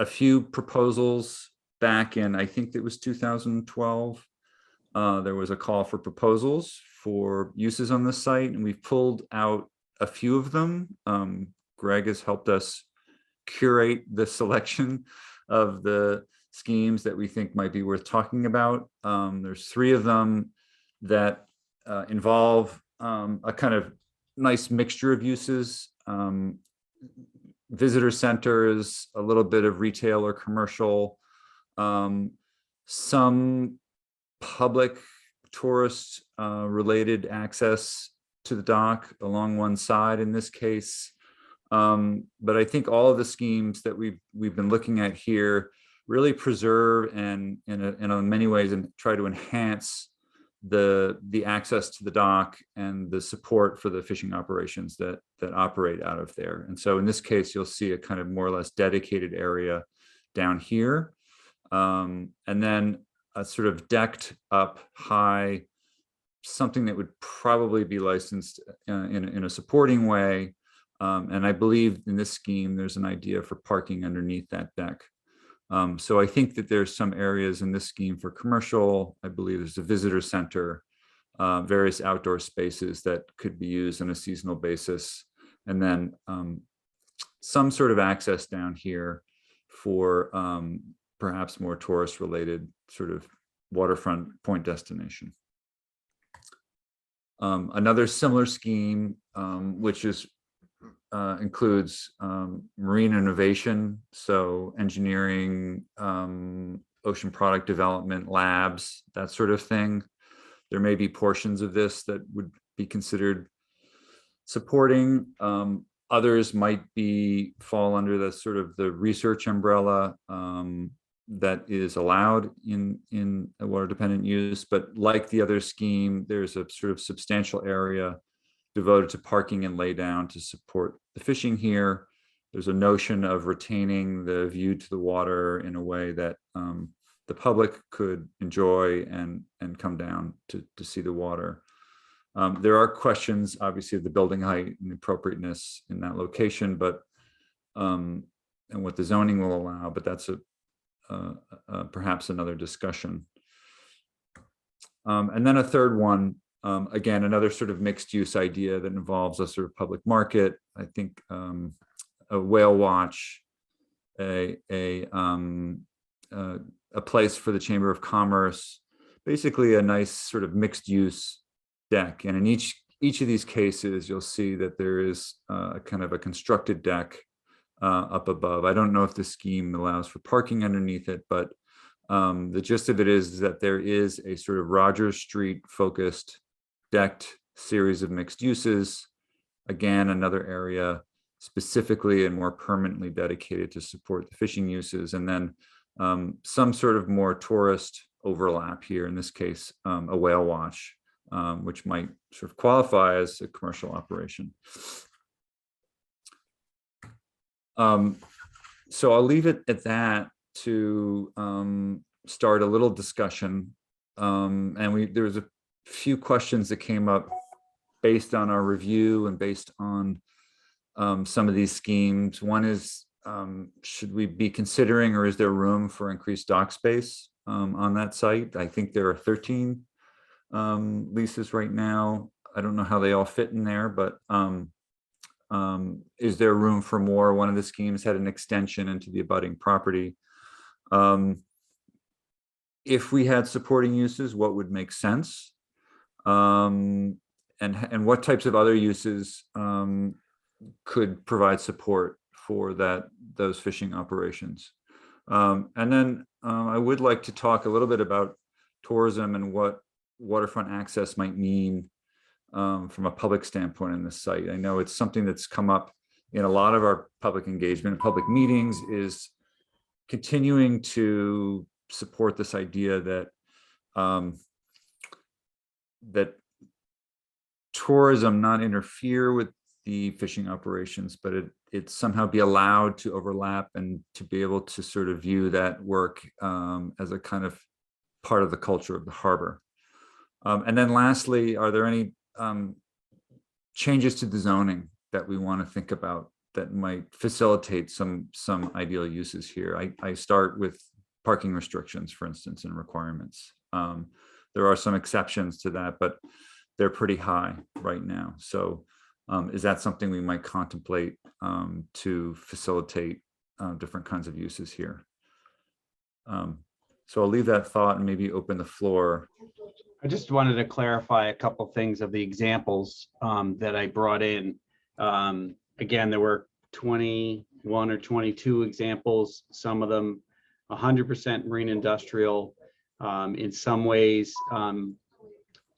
few proposals back in, I think it was 2012. There was a call for proposals for uses on this site, and we've pulled out a few of them. Greg has helped us curate the selection of the schemes that we think might be worth talking about. There's 3 of them that involve a kind of nice mixture of uses. Visitor centers, a little bit of retail or commercial, some public tourist related access to the dock along one side in this case. But I think all of the schemes that we've been looking at here really preserve and in many ways and try to enhance the access to the dock and the support for the fishing operations that operate out of there. And so in this case, you'll see a kind of more or less dedicated area down here. And then a sort of decked up high, something that would probably be licensed in a supporting way. And I believe in this scheme, there's an idea for parking underneath that deck. So I think that there's some areas in this scheme for commercial. I believe there's a visitor center, various outdoor spaces that could be used on a seasonal basis. And then some sort of access down here for perhaps more tourist related sort of waterfront point destination. Another similar scheme, which includes marine innovation, so engineering, ocean product development, labs, that sort of thing. There may be portions of this that would be considered supporting. Others might fall under the sort of the research umbrella that is allowed in a water dependent use. But like the other scheme, there's a sort of substantial area devoted to parking and laydown to support the fishing here. There's a notion of retaining the view to the water in a way that the public could enjoy and come down to see the water. There are questions, obviously, of the building height and appropriateness in that location, but and what the zoning will allow, but that's perhaps another discussion. And then a third one, again, another sort of mixed use idea that involves a sort of public market. I think a whale watch, a place for the Chamber of Commerce, basically a nice sort of mixed use deck. And in each of these cases, you'll see that there is a kind of a constructed deck up above. I don't know if the scheme allows for parking underneath it, but the gist of it is that there is a sort of Rogers Street focused decked series of mixed uses. Again, another area specifically and more permanently dedicated to support the fishing uses. And then some sort of more tourist overlap here, in this case, a whale watch, which might sort of qualify as a commercial operation. So I'll leave it at that to start a little discussion. And there was a few questions that came up based on our review and based on some of these schemes. One is, should we be considering, or is there room for increased dock space on that site? I think there are 13 leases right now. I don't know how they all fit in there, but is there room for more? One of the schemes had an extension into the abutting property. If we had supporting uses, what would make sense? And what types of other uses could provide support for those fishing operations? And then I would like to talk a little bit about tourism and what waterfront access might mean from a public standpoint in this site. I know it's something that's come up in a lot of our public engagement and public meetings, is continuing to support this idea that that tourism not interfere with the fishing operations, but it somehow be allowed to overlap and to be able to sort of view that work as a kind of part of the culture of the harbor. And then lastly, are there any changes to the zoning that we want to think about that might facilitate some ideal uses here? I start with parking restrictions, for instance, and requirements. There are some exceptions to that, but they're pretty high right now. So is that something we might contemplate to facilitate different kinds of uses here? So I'll leave that thought and maybe open the floor. I just wanted to clarify a couple things of the examples that I brought in. Again, there were 21 or 22 examples, some of them 100% marine industrial, in some ways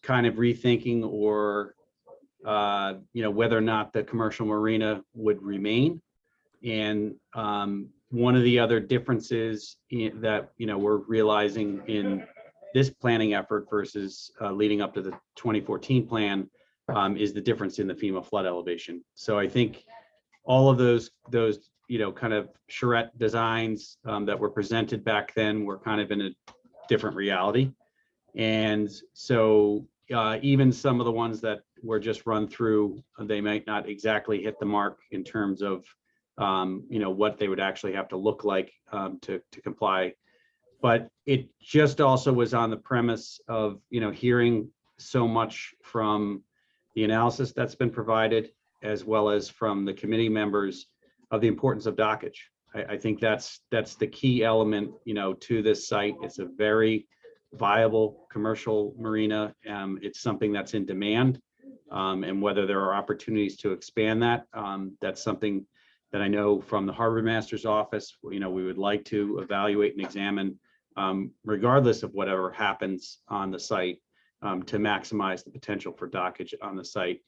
kind of rethinking or whether or not the commercial marina would remain. And one of the other differences that we're realizing in this planning effort versus leading up to the 2014 plan is the difference in the FEMA flood elevation. So I think all of those kind of charrette designs that were presented back then were kind of in a different reality. And so even some of the ones that were just run through, they might not exactly hit the mark in terms of what they would actually have to look like to comply. But it just also was on the premise of hearing so much from the analysis that's been provided, as well as from the committee members, of the importance of dockage. I think that's the key element to this site. It's a very viable commercial marina. It's something that's in demand, and whether there are opportunities to expand that, that's something that I know from the harbor master's office, we would like to evaluate and examine, regardless of whatever happens on the site, to maximize the potential for dockage on the site.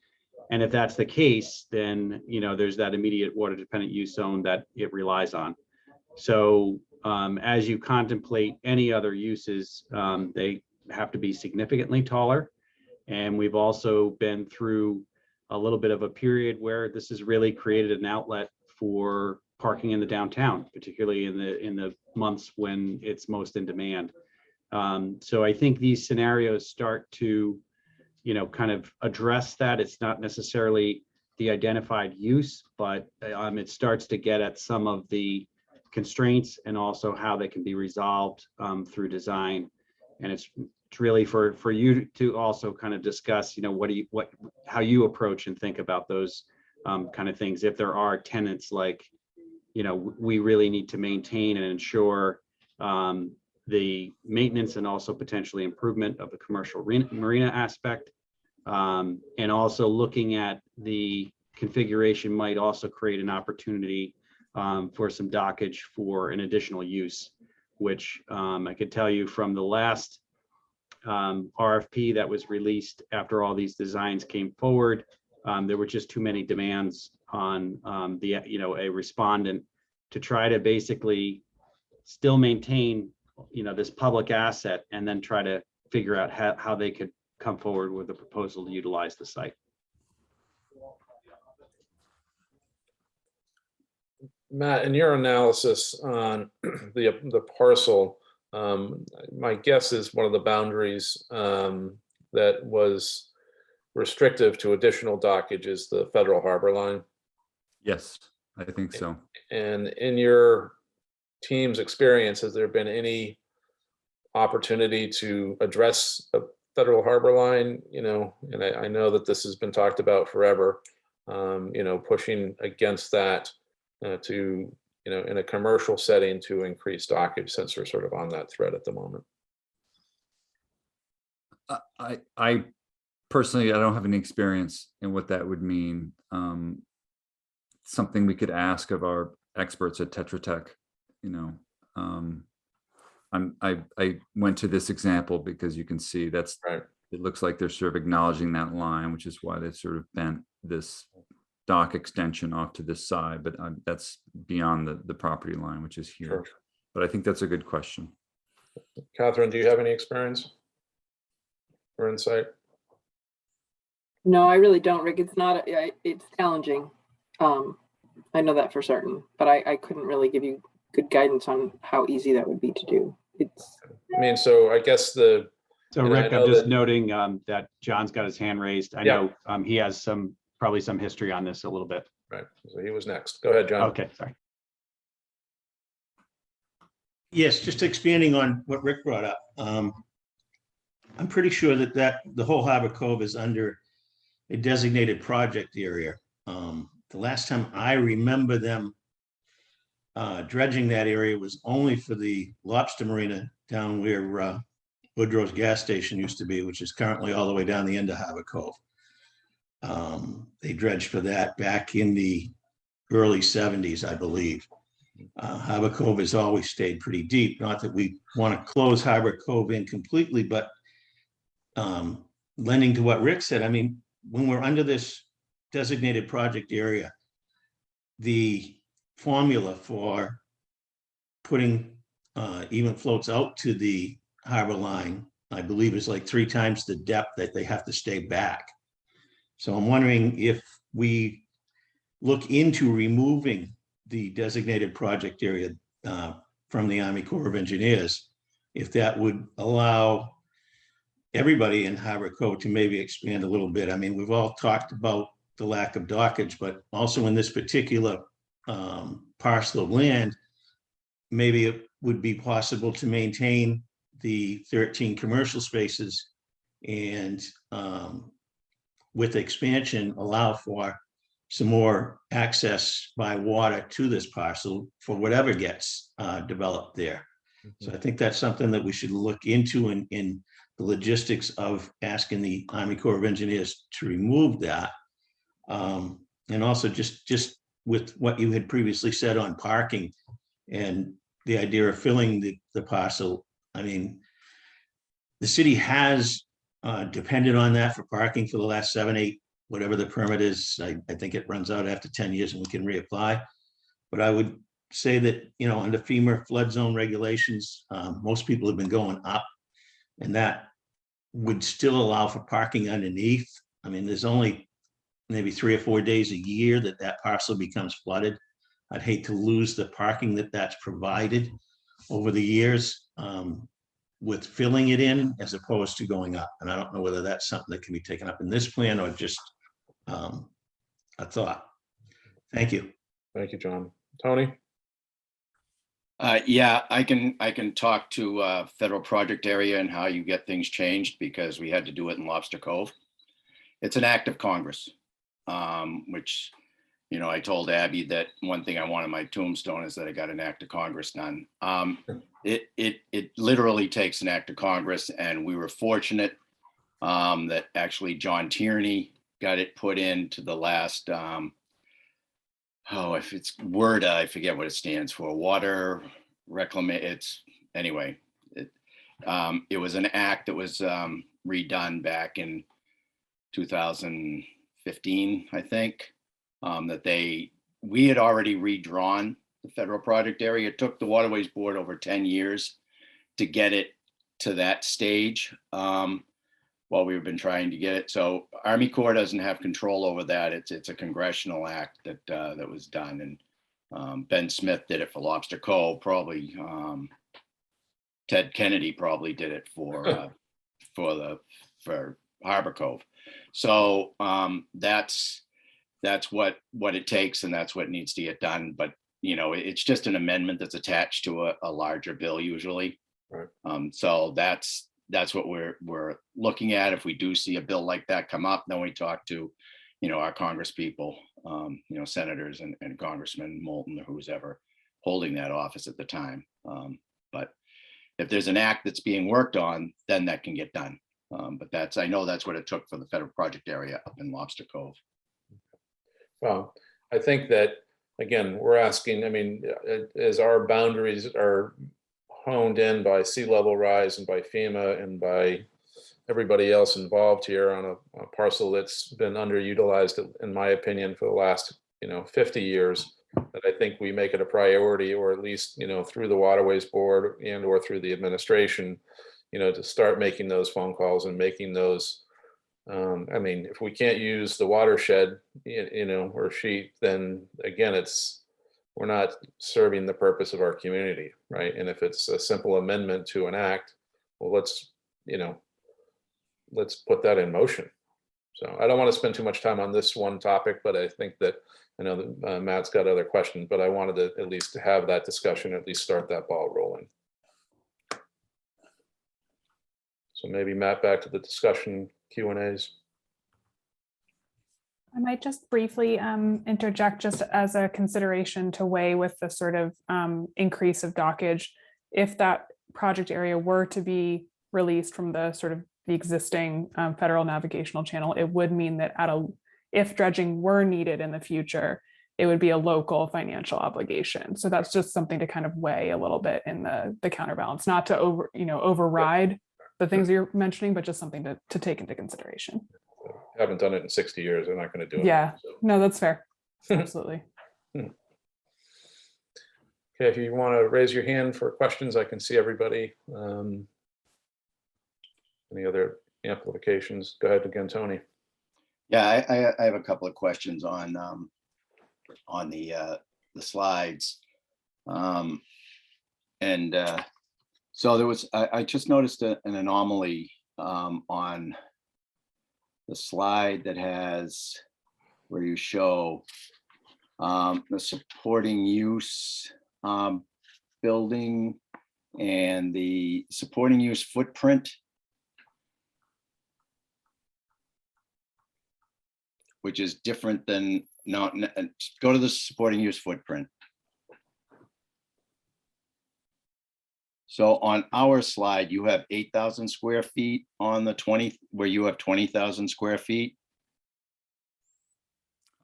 And if that's the case, then there's that immediate water dependent use zone that it relies on. So as you contemplate any other uses, they have to be significantly taller. And we've also been through a little bit of a period where this has really created an outlet for parking in the downtown, particularly in the months when it's most in demand. So I think these scenarios start to kind of address that. It's not necessarily the identified use, but it starts to get at some of the constraints and also how they can be resolved through design. And it's really for you to also kind of discuss, how you approach and think about those kind of things. If there are tenants like, we really need to maintain and ensure the maintenance and also potentially improvement of the commercial marina aspect. And also looking at the configuration might also create an opportunity for some dockage for an additional use, which I could tell you from the last RFP that was released after all these designs came forward, there were just too many demands on a respondent to try to basically still maintain this public asset and then try to figure out how they could come forward with a proposal to utilize the site. Matt, in your analysis on the parcel, my guess is one of the boundaries that was restrictive to additional dockage is the federal harbor line. Yes, I think so. And in your team's experience, has there been any opportunity to address a federal harbor line? And I know that this has been talked about forever, pushing against that to, in a commercial setting to increase dockage, since we're sort of on that thread at the moment. I personally, I don't have any experience in what that would mean. Something we could ask of our experts at Tetra Tech. I went to this example because you can see that's right. It looks like they're sort of acknowledging that line, which is why they've sort of bent this dock extension off to this side, but that's beyond the property line, which is here. Sure. But I think that's a good question. Catherine, do you have any experience or insight? No, I really don't, Rick. It's not, it's challenging. I know that for certain, but I couldn't really give you good guidance on how easy that would be to do. So I guess So Rick, I'm just noting that John's got his hand raised. I know he has probably some history on this a little bit. Right, so he was next. Go ahead, John. Okay, sorry. Yes, just expanding on what Rick brought up. I'm pretty sure that the whole Harbor Cove is under a designated project area. The last time I remember them dredging that area was only for the lobster marina down where Woodrow's gas station used to be, which is currently all the way down the end of Harbor Cove. They dredged for that back in the early 70s, I believe. Harbor Cove has always stayed pretty deep. Not that we want to close Harbor Cove in completely, but lending to what Rick said, I mean, when we're under this designated project area, the formula for putting even floats out to the harbor line I believe is like 3 times the depth that they have to stay back. So I'm wondering if we look into removing the designated project area from the Army Corps of Engineers, if that would allow everybody in Harbor Cove to maybe expand a little bit. I mean, we've all talked about the lack of dockage, but also in this particular parcel of land, maybe it would be possible to maintain the 13 commercial spaces and with expansion, allow for some more access by water to this parcel for whatever gets developed there. So I think that's something that we should look into in the logistics of asking the Army Corps of Engineers to remove that. And also just with what you had previously said on parking and the idea of filling the parcel. I mean, the city has depended on that for parking for the last 7, 8, whatever the permit is. I think it runs out after 10 years and we can reapply. But I would say that, you know, under FEMA flood zone regulations, most people have been going up, and that would still allow for parking underneath. I mean, there's only maybe 3 or 4 days a year that parcel becomes flooded. I'd hate to lose the parking that's provided over the years with filling it in as opposed to going up. And I don't know whether that's something that can be taken up in this plan or just a thought. Thank you. Thank you, John. Tony? Yeah, I can talk to federal project area and how you get things changed, because we had to do it in Lobster Cove. It's an act of Congress, which, you know, I told Abby that one thing I want on my tombstone is that I got an act of Congress done. It literally takes an act of Congress, and we were fortunate that actually John Tierney got it put into the last, if it's WRDA, I forget what it stands for, water reclamation. It's anyway, it was an act that was redone back in 2015, I think, that we had already redrawn the federal project area. It took the Waterways Board over 10 years to get it to that stage while we've been trying to get it. So Army Corps doesn't have control over that. It's a congressional act that was done. And Ben Smith did it for Lobster Cove, probably Ted Kennedy probably did it for Harbor Cove. So that's what it takes, and that's what needs to get done. But you know, it's just an amendment that's attached to a larger bill usually. Right. So that's what we're looking at. If we do see a bill like that come up, then we talk to, you know, our Congress people, you know, senators and Congressman Moulton or who's ever holding that office at the time. But if there's an act that's being worked on, then that can get done. But I know that's what it took for the federal project area up in Lobster Cove. Well, I think that, again, we're asking, I mean, as our boundaries are honed in by sea level rise and by FEMA and by everybody else involved here on a parcel that's been underutilized, in my opinion, for the last, 50 years, that I think we make it a priority, or at least, through the Waterways Board and or through the administration, to start making those phone calls and making those. I mean, if we can't use the watershed, or sheet, then again, we're not serving the purpose of our community, right? And if it's a simple amendment to an act, well, let's put that in motion. So I don't want to spend too much time on this one topic, but I think that, I know that Matt's got other questions, but I wanted to at least have that discussion, at least start that ball rolling. So maybe Matt, back to the discussion Q&As. I might just briefly interject, just as a consideration to weigh with the sort of increase of dockage. If that project area were to be released from the sort of the existing federal navigational channel, it would mean that if dredging were needed in the future, it would be a local financial obligation. So that's just something to kind of weigh a little bit in the counterbalance, not to override the things you're mentioning, but just something to take into consideration. Haven't done it in 60 years. They're not going to do it. Yeah, so. No, that's fair. Absolutely. Okay, if you want to raise your hand for questions, I can see everybody. Any other amplifications? Go ahead again, Tony. Yeah, I have a couple of questions on the slides. So there was, I just noticed an anomaly on the slide that has, where you show the supporting use building and the supporting use footprint, which is different than, no, go to the supporting use footprint. So on our slide, you have 8,000 square feet on the 20, where you have 20,000 square feet.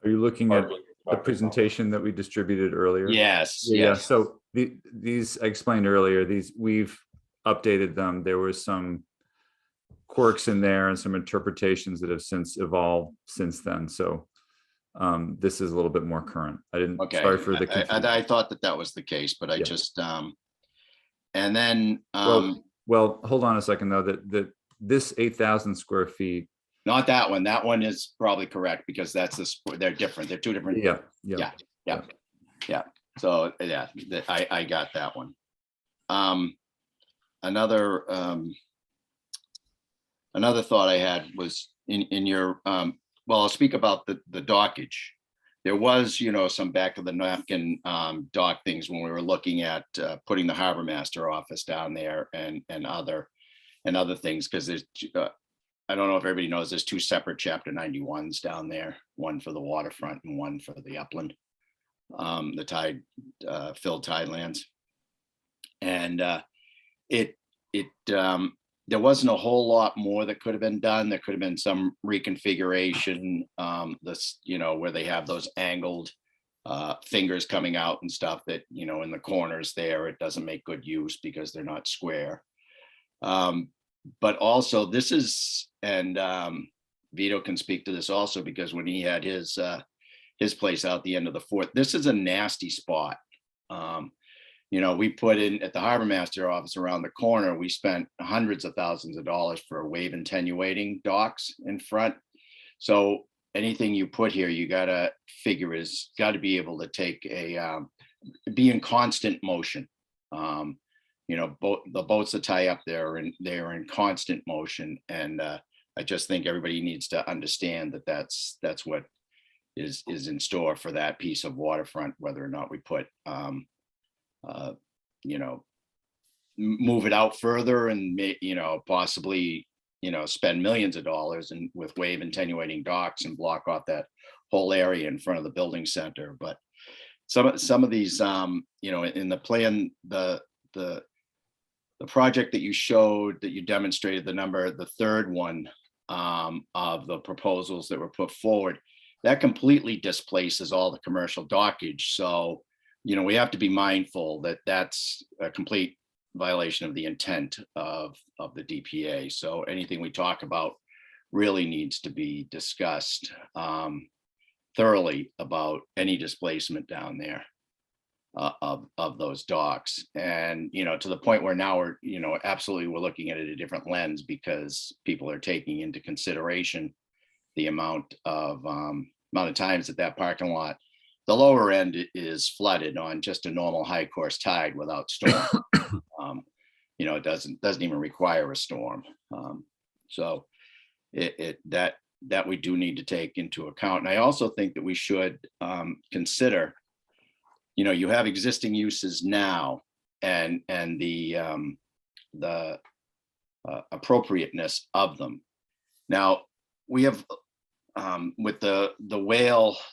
Are you looking at the presentation that we distributed earlier? Yes, Yeah, yes. so these, I explained earlier, these, we've updated them. There was some quirks in there and some interpretations that have since evolved since then. So this is a little bit more current. I didn't, Okay. sorry for the confusion. I thought that was the case, but I Yeah. just, and then, Well, hold on a second though, that this 8,000 square feet. not that one. That one is probably correct because that's they're different. They're two different. Yeah. So yeah, I got that one. Another thought I had was in your, well, I'll speak about the dockage. There was, some back of the napkin dock things when we were looking at putting the harbor master office down there and other things, because there's, I don't know if everybody knows, there's two separate Chapter 91s down there, one for the waterfront and one for the upland, the tide, filled tidelands. And there wasn't a whole lot more that could have been done. There could have been some reconfiguration, where they have those angled fingers coming out and stuff that, in the corners there, it doesn't make good use because they're not square. But also this is, and Vito can speak to this also, because when he had his place out the end of the fort, this is a nasty spot. We put in at the harbor master office around the corner, we spent hundreds of thousands of dollars for wave attenuating docks in front. So anything you put here, you gotta figure is gotta be able to take be in constant motion. The boats that tie up there, and they're in constant motion. And I just think everybody needs to understand that that's what is in store for that piece of waterfront, whether or not we put, move it out further and, possibly, spend millions of dollars and with wave attenuating docks and block off that whole area in front of the building center. But some of these, in the plan, the project that you showed, that you demonstrated the third one of the proposals that were put forward, that completely displaces all the commercial dockage. So, we have to be mindful that that's a complete violation of the intent of the DPA. So anything we talk about really needs to be discussed thoroughly about any displacement down there of those docks. And, to the point where now we're, absolutely we're looking at it a different lens, because people are taking into consideration the amount of times that parking lot, the lower end is flooded on just a normal high course tide without storm. It doesn't even require a storm. So that we do need to take into account. And I also think that we should consider, you have existing uses now, and the appropriateness of them. Now we have, with the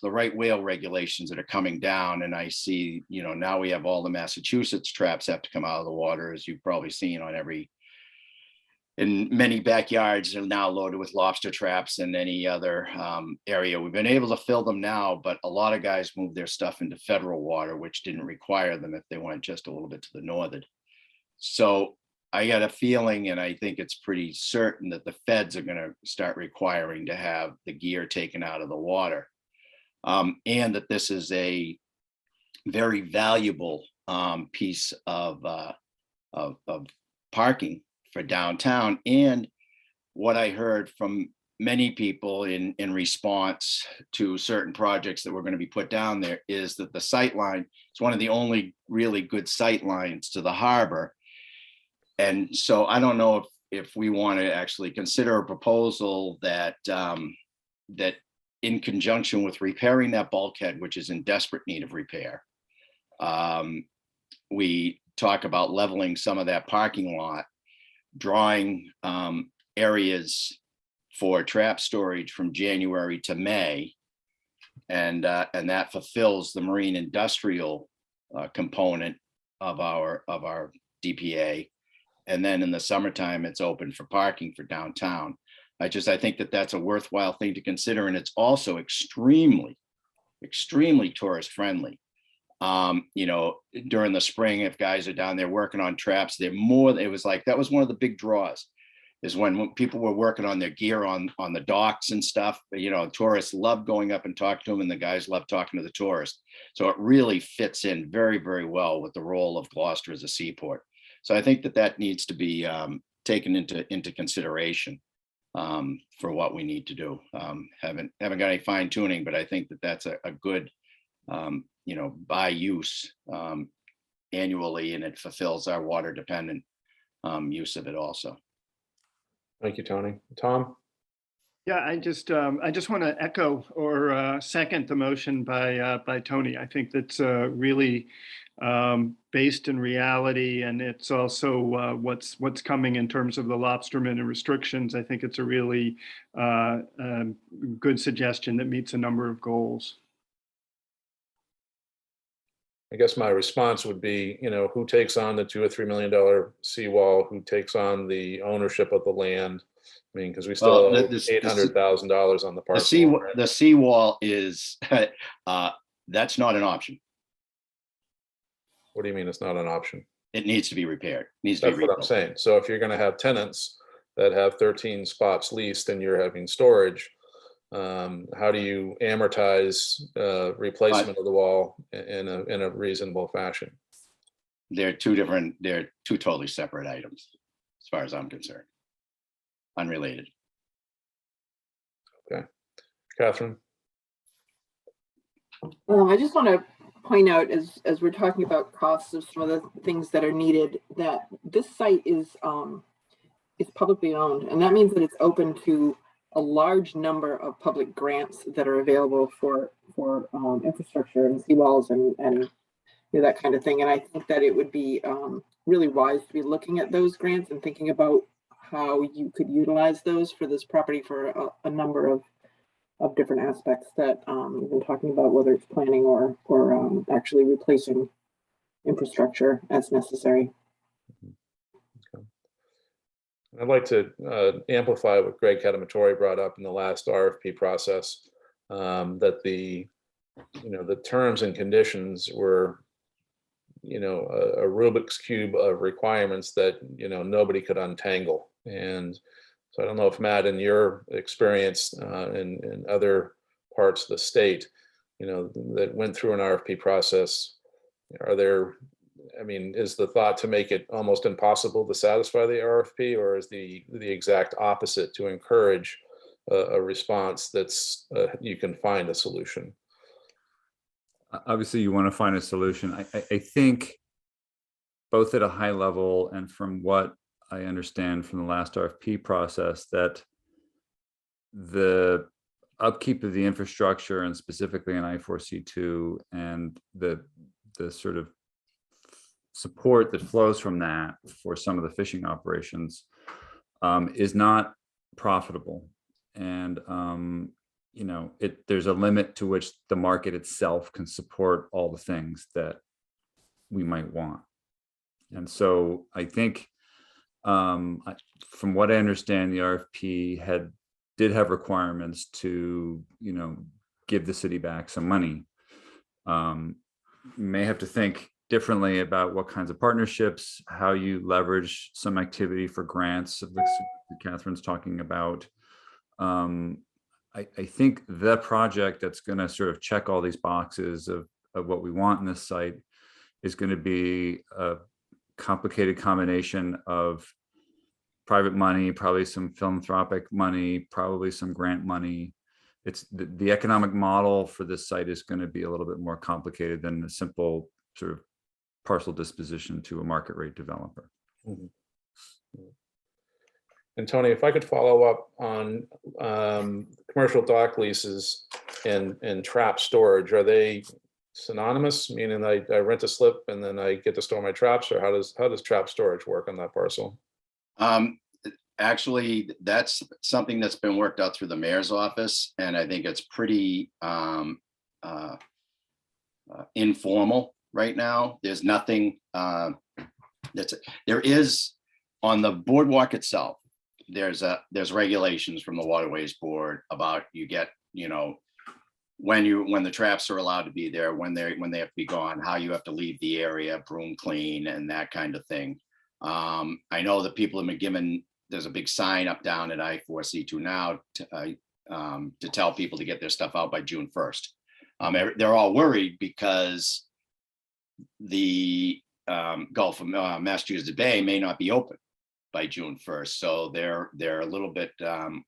right whale regulations that are coming down, and I see, now we have all the Massachusetts traps have to come out of the water, as you've probably seen in many backyards are now loaded with lobster traps and any other area. We've been able to fill them now, but a lot of guys moved their stuff into federal water, which didn't require them if they went just a little bit to the northern. So I got a feeling, and I think it's pretty certain, that the feds are going to start requiring to have the gear taken out of the water, and that this is a very valuable piece of parking for downtown. And what I heard from many people in response to certain projects that were going to be put down there is that the sight line is one of the only really good sight lines to the harbor. And so I don't know if we want to actually consider a proposal that that in conjunction with repairing that bulkhead, which is in desperate need of repair, we talk about leveling some of that parking lot, drawing areas for trap storage from January to May. And that fulfills the marine industrial component of our DPA. And then in the summertime, it's open for parking for downtown. I think that that's a worthwhile thing to consider. And it's also extremely tourist friendly. You know, during the spring, if guys are down there working on traps, it was like, that was one of the big draws, is when people were working on their gear on the docks and stuff. You know, tourists love going up and talking to them, and the guys love talking to the tourists. So it really fits in very, very well with the role of Gloucester as a seaport. So I think that needs to be taken into consideration for what we need to do. Haven't got any fine tuning, but I think that that's a good, you know, by use annually, and it fulfills our water dependent use of it also. Thank you, Tony. Tom? Yeah, I just want to echo or second the motion by Tony. I think that's really based in reality, and it's also what's coming in terms of the lobstermen and restrictions. I think it's a really good suggestion that meets a number of goals. I guess my response would be, you know, who takes on the $2 or $3 million seawall? Who takes on the ownership of the land? I mean, because we still owe $800,000 on the parcel. The seawall is that's not an option. What do you mean it's not an option? It needs to be repaired. Needs to That's be what I'm rebuilt. saying. So if you're going to have tenants that have 13 spots leased and you're having storage, how do you amortize replacement of the wall in a reasonable fashion? They're two totally separate items, as far as I'm concerned. Unrelated. Okay. Catherine? I just want to point out, as we're talking about costs of some of the things that are needed, that this site is publicly owned, and that means that it's open to a large number of public grants that are available for infrastructure and seawalls and you know, that kind of thing. And I think that it would be really wise to be looking at those grants and thinking about how you could utilize those for this property for a number of different aspects that we've been talking about, whether it's planning or actually replacing infrastructure as necessary. I'd like to amplify what Greg Catamatori brought up in the last RFP process, that the terms and conditions were, you know, a Rubik's Cube of requirements that, you know, nobody could untangle. And so I don't know if Matt, in your experience in other parts of the state, you know, that went through an RFP process, are there, I mean, is the thought to make it almost impossible to satisfy the RFP, or is the exact opposite, to encourage a response that's you can find a solution? Obviously, you want to find a solution. I think both at a high level and from what I understand from the last RFP process, that the upkeep of the infrastructure, and specifically in I4C2, and the sort of support that flows from that for some of the fishing operations is not profitable. And you know, there's a limit to which the market itself can support all the things that we might want. And so I think from what I understand, the RFP did have requirements to, you know, give the city back some money. You may have to think differently about what kinds of partnerships, how you leverage some activity for grants that Catherine's talking about. I think the project that's going to sort of check all these boxes of what we want in this site is going to be a complicated combination of private money, probably some philanthropic money, probably some grant money. It's the economic model for this site is going to be a little bit more complicated than a simple sort of parcel disposition to a market rate developer. Mhm. And Tony, if I could follow up on commercial dock leases and trap storage, are they synonymous? Meaning I rent a slip and then I get to store my traps, or how does trap storage work on that parcel? Actually, that's something that's been worked out through the mayor's office, and I think it's pretty informal right now. There's nothing there is on the boardwalk itself. There's regulations from the Waterways Board about you get, when the traps are allowed to be there, when they have to be gone, how you have to leave the area, broom clean, and that kind of thing. I know that people have been given, there's a big sign up down at I-4C2 now to tell people to get their stuff out by June 1st. They're all worried because the Gulf of Massachusetts Bay may not be open by June 1st. So they're a little bit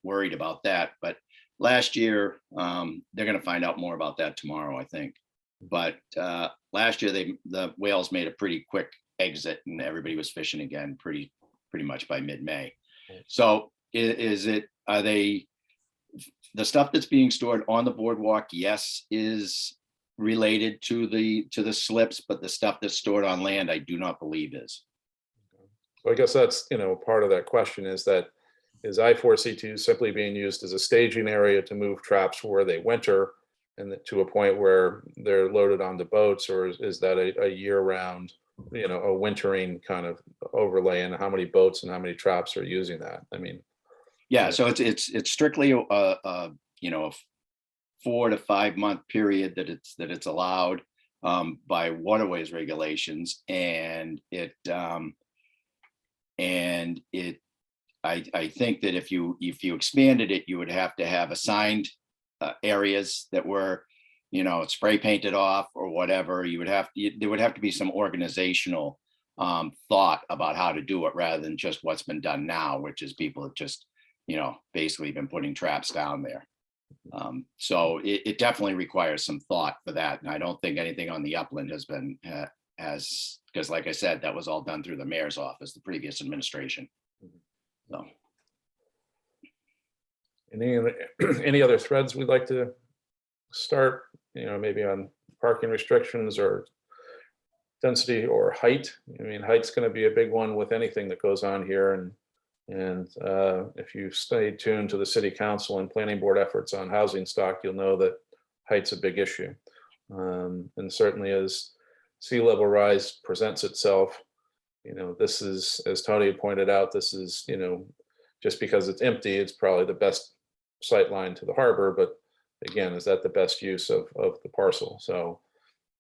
worried about that. But last year, they're going to find out more about that tomorrow, I think. But last year, the whales made a pretty quick exit and everybody was fishing again pretty much by mid-May. So are they, the stuff that's being stored on the boardwalk, yes, is related to the slips, but the stuff that's stored on land, I do not believe is. So I guess that's, part of that question is I-4C2 simply being used as a staging area to move traps where they winter and to a point where they're loaded onto boats, or is that a year-round, a wintering kind of overlay, and how many boats and how many traps are using that? I mean, yeah, so it's strictly a 4 to 5 month period that it's allowed by waterways regulations, and I think that if you expanded it, you would have to have assigned areas that were, spray painted off or whatever. There would have to be some organizational thought about how to do it, rather than just what's been done now, which is people have just, basically been putting traps down there. So it definitely requires some thought for that. And I don't think anything on the upland has been, because like I said, that was all done through the mayor's office, the administration. So. Any other threads we'd like to start, maybe on parking restrictions or density or height? I mean, height's going to be a big one with anything that goes on here. And if you stay tuned to the city council and planning board efforts on housing stock, you'll know that height's a big issue. And certainly as sea level rise presents itself, this is, as Tony had pointed out, this is, just because it's empty, it's probably the best sight line to the harbor. But again, is that the best use of the parcel? So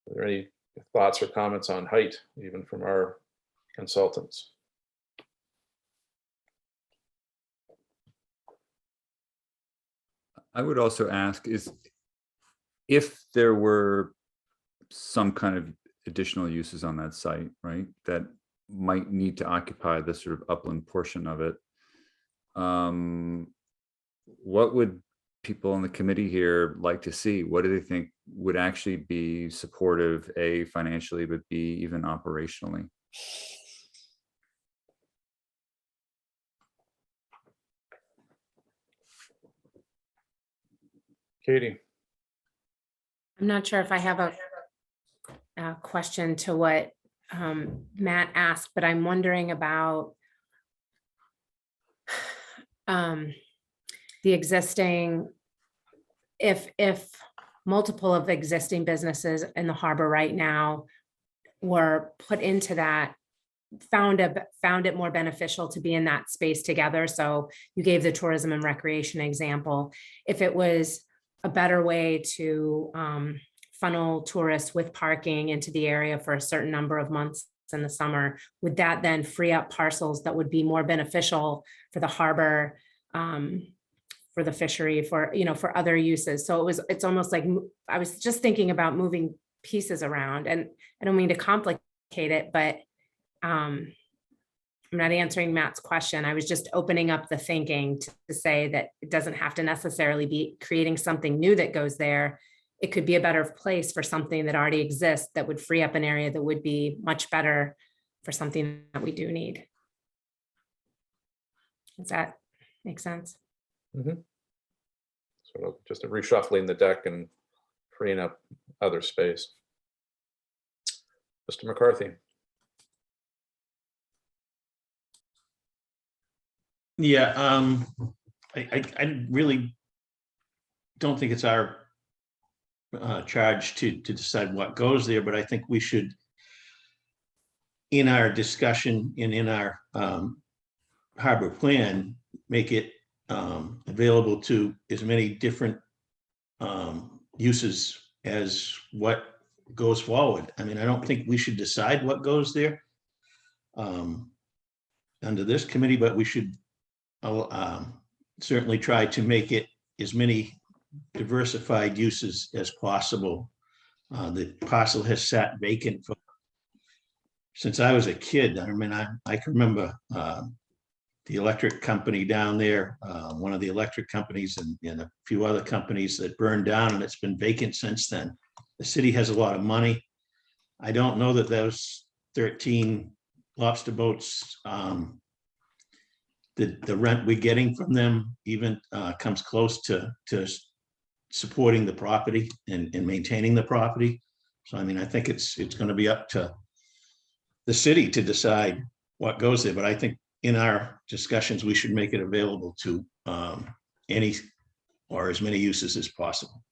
are there any thoughts or comments on height, even from our consultants? I would also ask if there were some kind of additional uses on that site, right, that might need to occupy the sort of upland portion of it. What would people on the committee here like to see? What do they think would actually be supportive, A, financially, but B, even operationally? Katie. I'm not sure if I have a question to what Matt asked, but I'm wondering about the existing, if multiple of existing businesses in the harbor right now were put into that, found it more beneficial to be in that space together. So you gave the tourism and recreation example. If it was a better way to funnel tourists with parking into the area for a certain number of months in the summer, would that then free up parcels that would be more beneficial for the harbor, for the fishery, for other uses? So it's almost like, I was just thinking about moving pieces around, and I don't mean to complicate it, but I'm not answering Matt's question. I was just opening up the thinking to say that it doesn't have to necessarily be creating something new that goes there. It could be a better place for something that already exists that would free up an area that would be much better for something that we do need. Does that make sense? Mhm. Sort of just a reshuffling the deck and freeing up other space. Mr. McCarthy. Yeah, I really don't think it's our charge to decide what goes there, but I think we should, in our discussion and in our harbor plan, make it available to as many different uses as what goes forward. I mean, I don't think we should decide what goes there under this committee, but we should certainly try to make it as many diversified uses as possible. The parcel has sat vacant since I was a kid. I mean, I can remember the electric company down there, one of the electric companies and a few other companies that burned down, and it's been vacant since then. The city has a lot of money. I don't know that those 13 lobster boats, the rent we're getting from them even comes close to supporting the property and maintaining the property. So, I mean, I think it's going to be up to the city to decide what goes there. But I think in our discussions, we should make it available to any or as many uses as possible.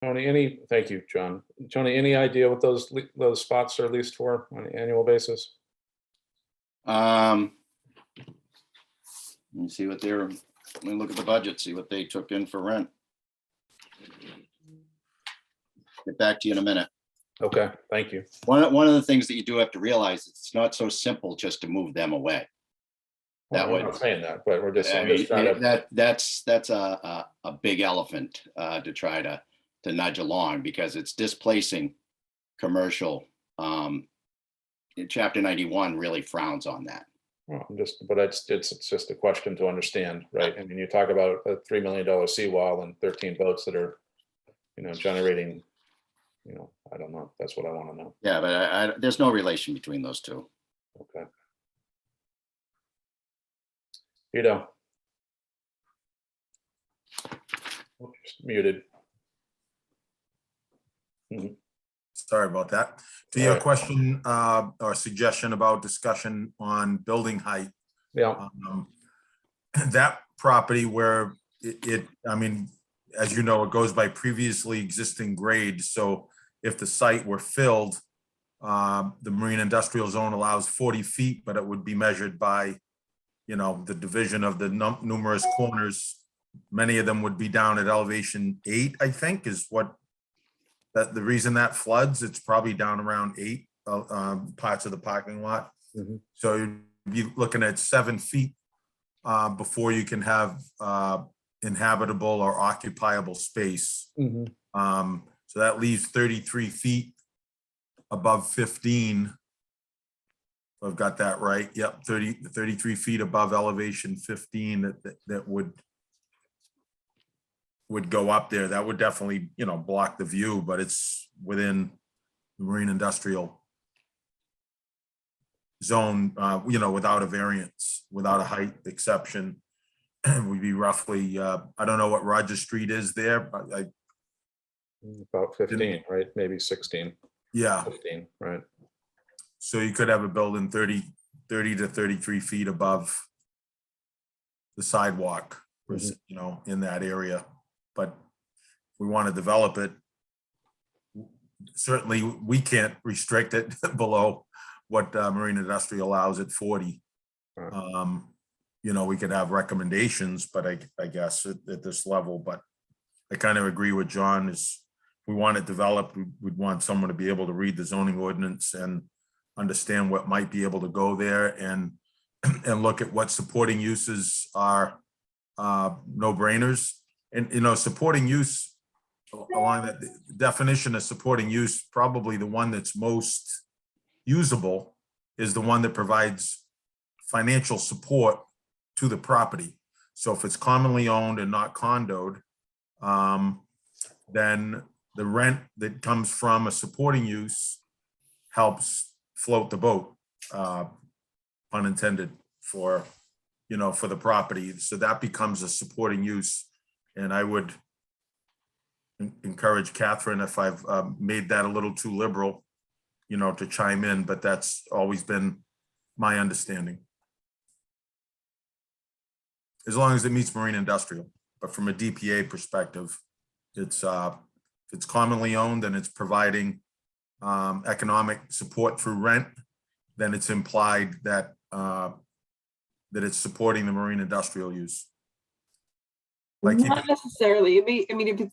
Tony, thank you, John. Tony, any idea what those spots are leased for on an annual basis? Let me see what let me look at the budget, see what they took in for rent. Get back to you in a minute. Okay, thank you. One of the things that you do have to realize, it's not so simple just to move them away. That We're would, not saying that, but we're just, I I'm mean, just trying to, that's a big elephant to try to nudge along, because it's displacing commercial. Chapter 91 really frowns on that. well, but it's just a question to understand, right? I mean, you talk about a $3 million seawall and 13 boats that are, generating, I don't know. That's what I want to know. Yeah, but there's no relation between those two. Okay. Vito. Oops, muted. Sorry about that. To your question or suggestion about discussion on building height, Yeah. that property where I mean, as you know, it goes by previously existing grade. So if the site were filled, the marine industrial zone allows 40 feet, but it would be measured by, the division of the numerous corners. Many of them would be down at elevation 8, I think, is what the reason that floods. It's probably down around 8 parts of the parking lot. Mhm. So you'd be looking at 7 feet before you can have inhabitable or occupiable space. Mhm. So that leaves 33 feet above 15. I've got that right. Yep, 33 feet above elevation 15 that would go up there. That would definitely, block the view, but it's within the marine industrial zone, without a variance, without a height exception. Would be roughly, I don't know what Roger Street is there, but About 15, right? Maybe 16, yeah. 15, right? So you could have a building 30 to 33 feet above the sidewalk, in that area. But if we want to develop it, certainly we can't restrict it below what marine industrial allows at 40. Right. We could have recommendations, but I guess at this level, but I kind of agree with John, is we want it developed, we'd want someone to be able to read the zoning ordinance and understand what might be able to go there, and look at what supporting uses are no-brainers. And, supporting use, along that definition of supporting use, probably the one that's most usable is the one that provides financial support to the property. So if it's commonly owned and not condoed, then the rent that comes from a supporting use helps float the boat, unintended, for, you know, for the property. So that becomes a supporting use. And I would encourage Catherine, if I've made that a little too liberal, you know, to chime in, but that's always been my understanding. As long as it meets marine industrial, but from a DPA perspective, it's commonly owned and it's providing economic support through rent, then it's implied that that it's supporting the marine industrial use. Like, Not necessarily. I mean, if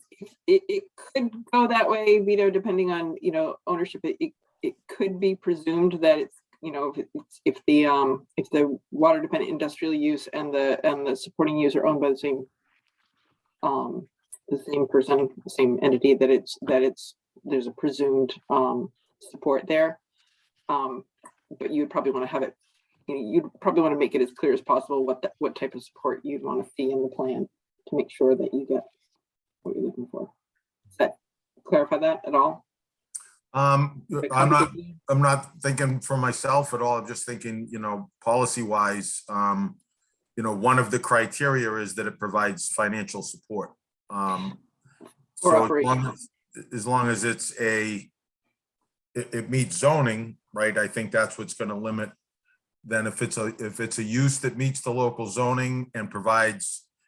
it could go that way, Vito, depending on, you know, ownership. It could be presumed that it's, you know, if the water dependent industrial use and the supporting use are owned by the same person, the same entity, that there's a presumed support there. But you'd probably want to have it, you know, you'd probably want to make it as clear as possible what type of support you'd want to see in the plan to make sure that you get what you're looking for. Does that clarify that at all? I'm not thinking for myself at all. I'm just thinking, you know, policy wise, you know, one of the criteria is that it provides financial support. So as long as it's it meets zoning, right? I think that's what's going to limit. Then if it's a use that meets the local zoning and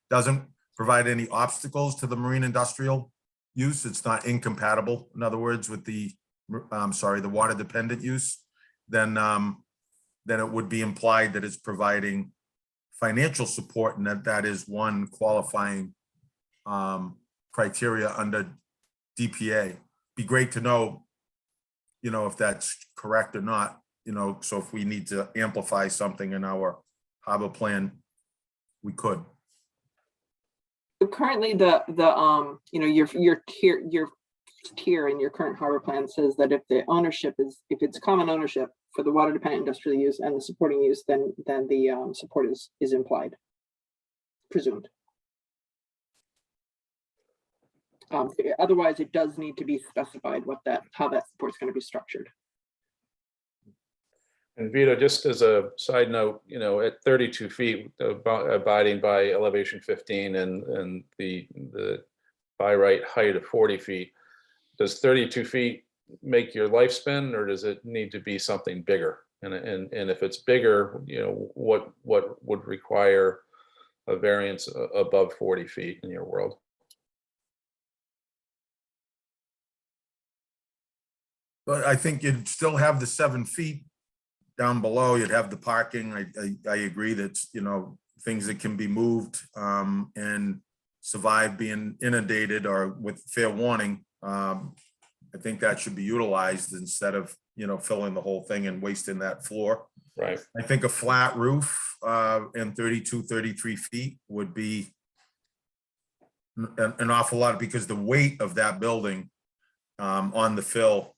doesn't provide any obstacles to the marine industrial use, it's not incompatible, in other words, with the water dependent use, then it would be implied that it's providing financial support, and that is one qualifying criteria under DPA. Be great to know, you know, if that's correct or not, you know, so if we need to amplify something in our harbor plan, we could. Currently, you know, your tier in your current harbor plan says that if it's common ownership for the water dependent industrial use and the supporting use, then the support is implied, presumed. Otherwise, it does need to be specified how that support's going to be structured. And Vito, just as a side note, you know, at 32 feet, abiding by elevation 15 and the by right height of 40 feet, does 32 feet make your lifespan, or does it need to be something bigger? And if it's bigger, you know, what would require a variance above 40 feet in your world? But I think you'd still have the 7 feet down below. You'd have the parking. I agree that, you know, things that can be moved and survive being inundated or with fair warning. I think that should be utilized instead of, you know, filling the whole thing and wasting that floor. Right. I think a flat roof and 32, 33 feet would be an awful lot, because the weight of that building on the fill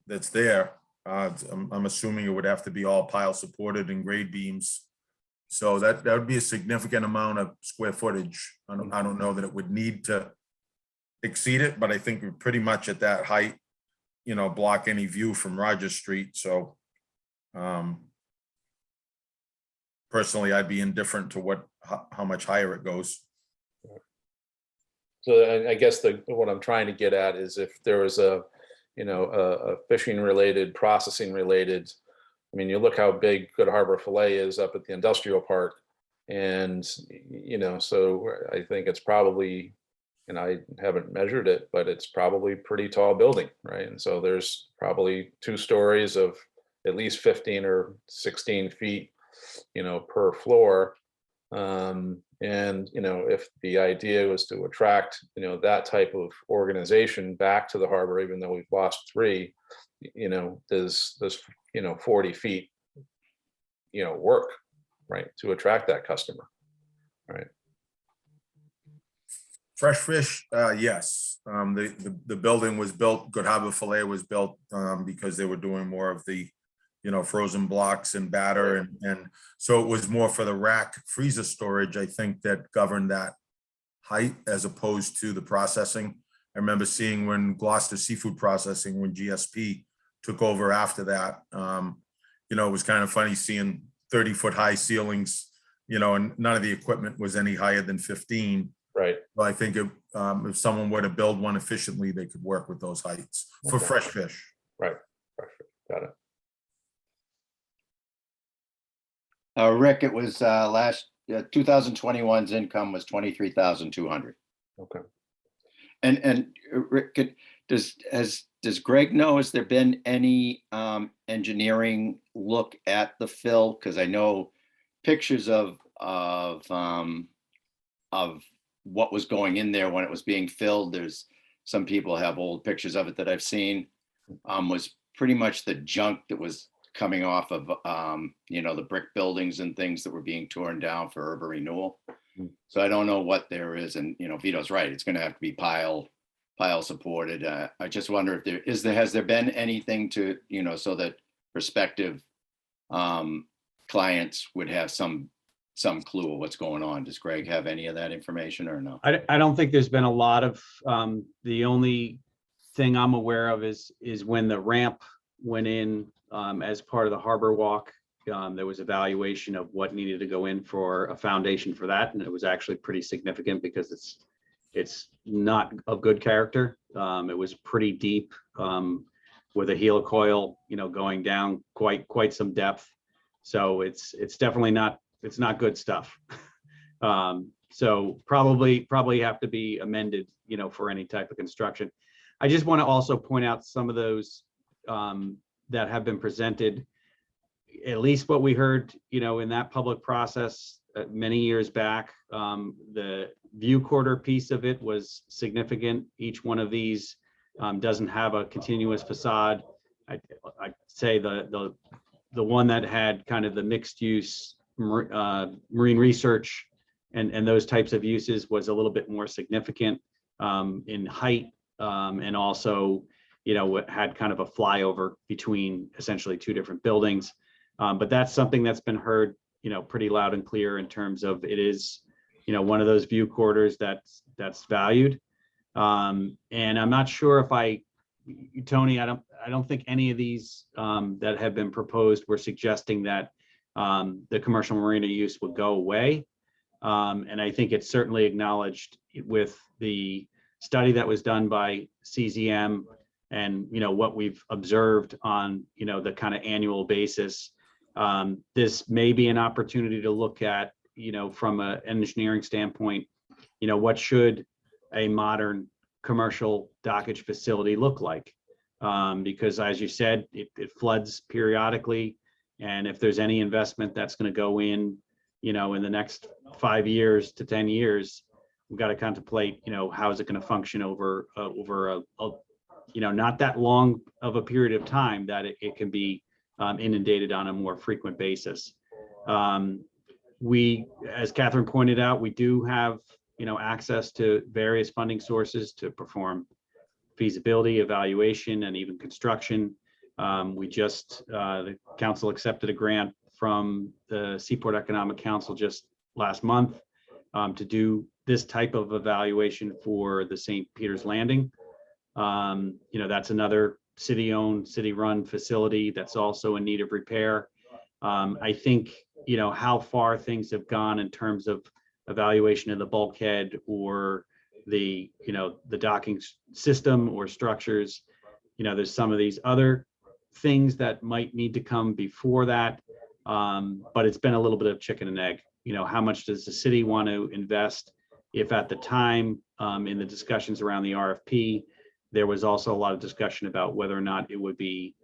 that's there, I'm assuming it would have to be all pile supported and grade beams. So that would be a significant amount of square footage. I don't know that it would need to exceed it, but I think we're pretty much at that height, you know, block any view from Rogers Street. So personally, I'd be indifferent to how much higher it goes. So I guess what I'm trying to get at is if there was a fishing related, processing related, I mean, you look how big Good Harbor Filet is up at the industrial park. And, you know, so I think it's probably, and I haven't measured it, but it's probably a pretty tall building, right? And so there's probably 2 stories of at least 15 or 16 feet, you know, per floor. And, you know, if the idea was to attract, you know, that type of organization back to the harbor, even though we've lost 3, you know, does 40 feet, you know, work, right, to attract that customer, right? Fresh fish, yes. The building was built, Good Harbor Filet was built because they were doing more of the frozen blocks and batter. And so it was more for the rack freezer storage, I think, that governed that height as opposed to the processing. I remember seeing when Gloucester Seafood Processing, when GSP took over after that, it was kind of funny seeing 30-foot high ceilings, and none of the equipment was any higher than 15. Right. Well, I think if someone were to build one efficiently, they could work with those heights for Okay. fresh fish. Right. Perfect. Got it. Rick, it was 2021's income was 23,200. Okay. And Rick, does Greg know, has there been any engineering look at the fill? Because I know pictures of what was going in there when it was being filled. There's some people have old pictures of it that I've seen. Was pretty much the junk that was coming off of the brick buildings and things that were being torn down for urban renewal. So I don't know what there is, and Vito's right. It's going to have to be pile supported. I just wonder if has there been anything to so that prospective clients would have some clue of what's going on. Does Greg have any of that information or no? I don't think there's been a lot of, the only thing I'm aware of is when the ramp went in as part of the Harbor Walk, there was evaluation of what needed to go in for a foundation for that. And it was actually pretty significant because it's not of good character. It was pretty deep with a helicoil, going down quite some depth. So it's definitely not good stuff. So probably have to be amended, for any type of construction. I just want to also point out some of those that have been presented, at least what we heard, in that public process many years back. The view quarter piece of it was significant. Each one of these doesn't have a continuous facade. I'd say the one that had kind of the mixed use marine research and those types of uses was a little bit more significant in height, and also had kind of a flyover between essentially two different buildings. But that's something that's been heard pretty loud and clear in terms of it is one of those view quarters that's valued. And I'm not sure if Tony, I don't think any of these that have been proposed were suggesting that the commercial marina use would go away. And I think it's certainly acknowledged with the study that was done by CZM and what we've observed on the kind of annual basis. This may be an opportunity to look at from an engineering standpoint, what should a modern commercial dockage facility look like? Because as you said, it floods periodically. And if there's any investment that's going to go in the next 5 years to 10 years, we've got to contemplate, how is it going to function over a not that long of a period of time that it can be inundated on a more frequent basis. We, as Catherine pointed out, we do have, access to various funding sources to perform feasibility, evaluation, and even construction. We just, the council accepted a grant from the Seaport Economic Council just last month to do this type of evaluation for the St. Peter's Landing. That's another city-owned, city-run facility that's also in need of repair. I think, how far things have gone in terms of evaluation of the bulkhead or the docking system or structures. There's some of these other things that might need to come before that. But it's been a little bit of chicken and egg. How much does the city want to invest? If at the time in the discussions around the RFP, there was also a lot of discussion about whether or not it would be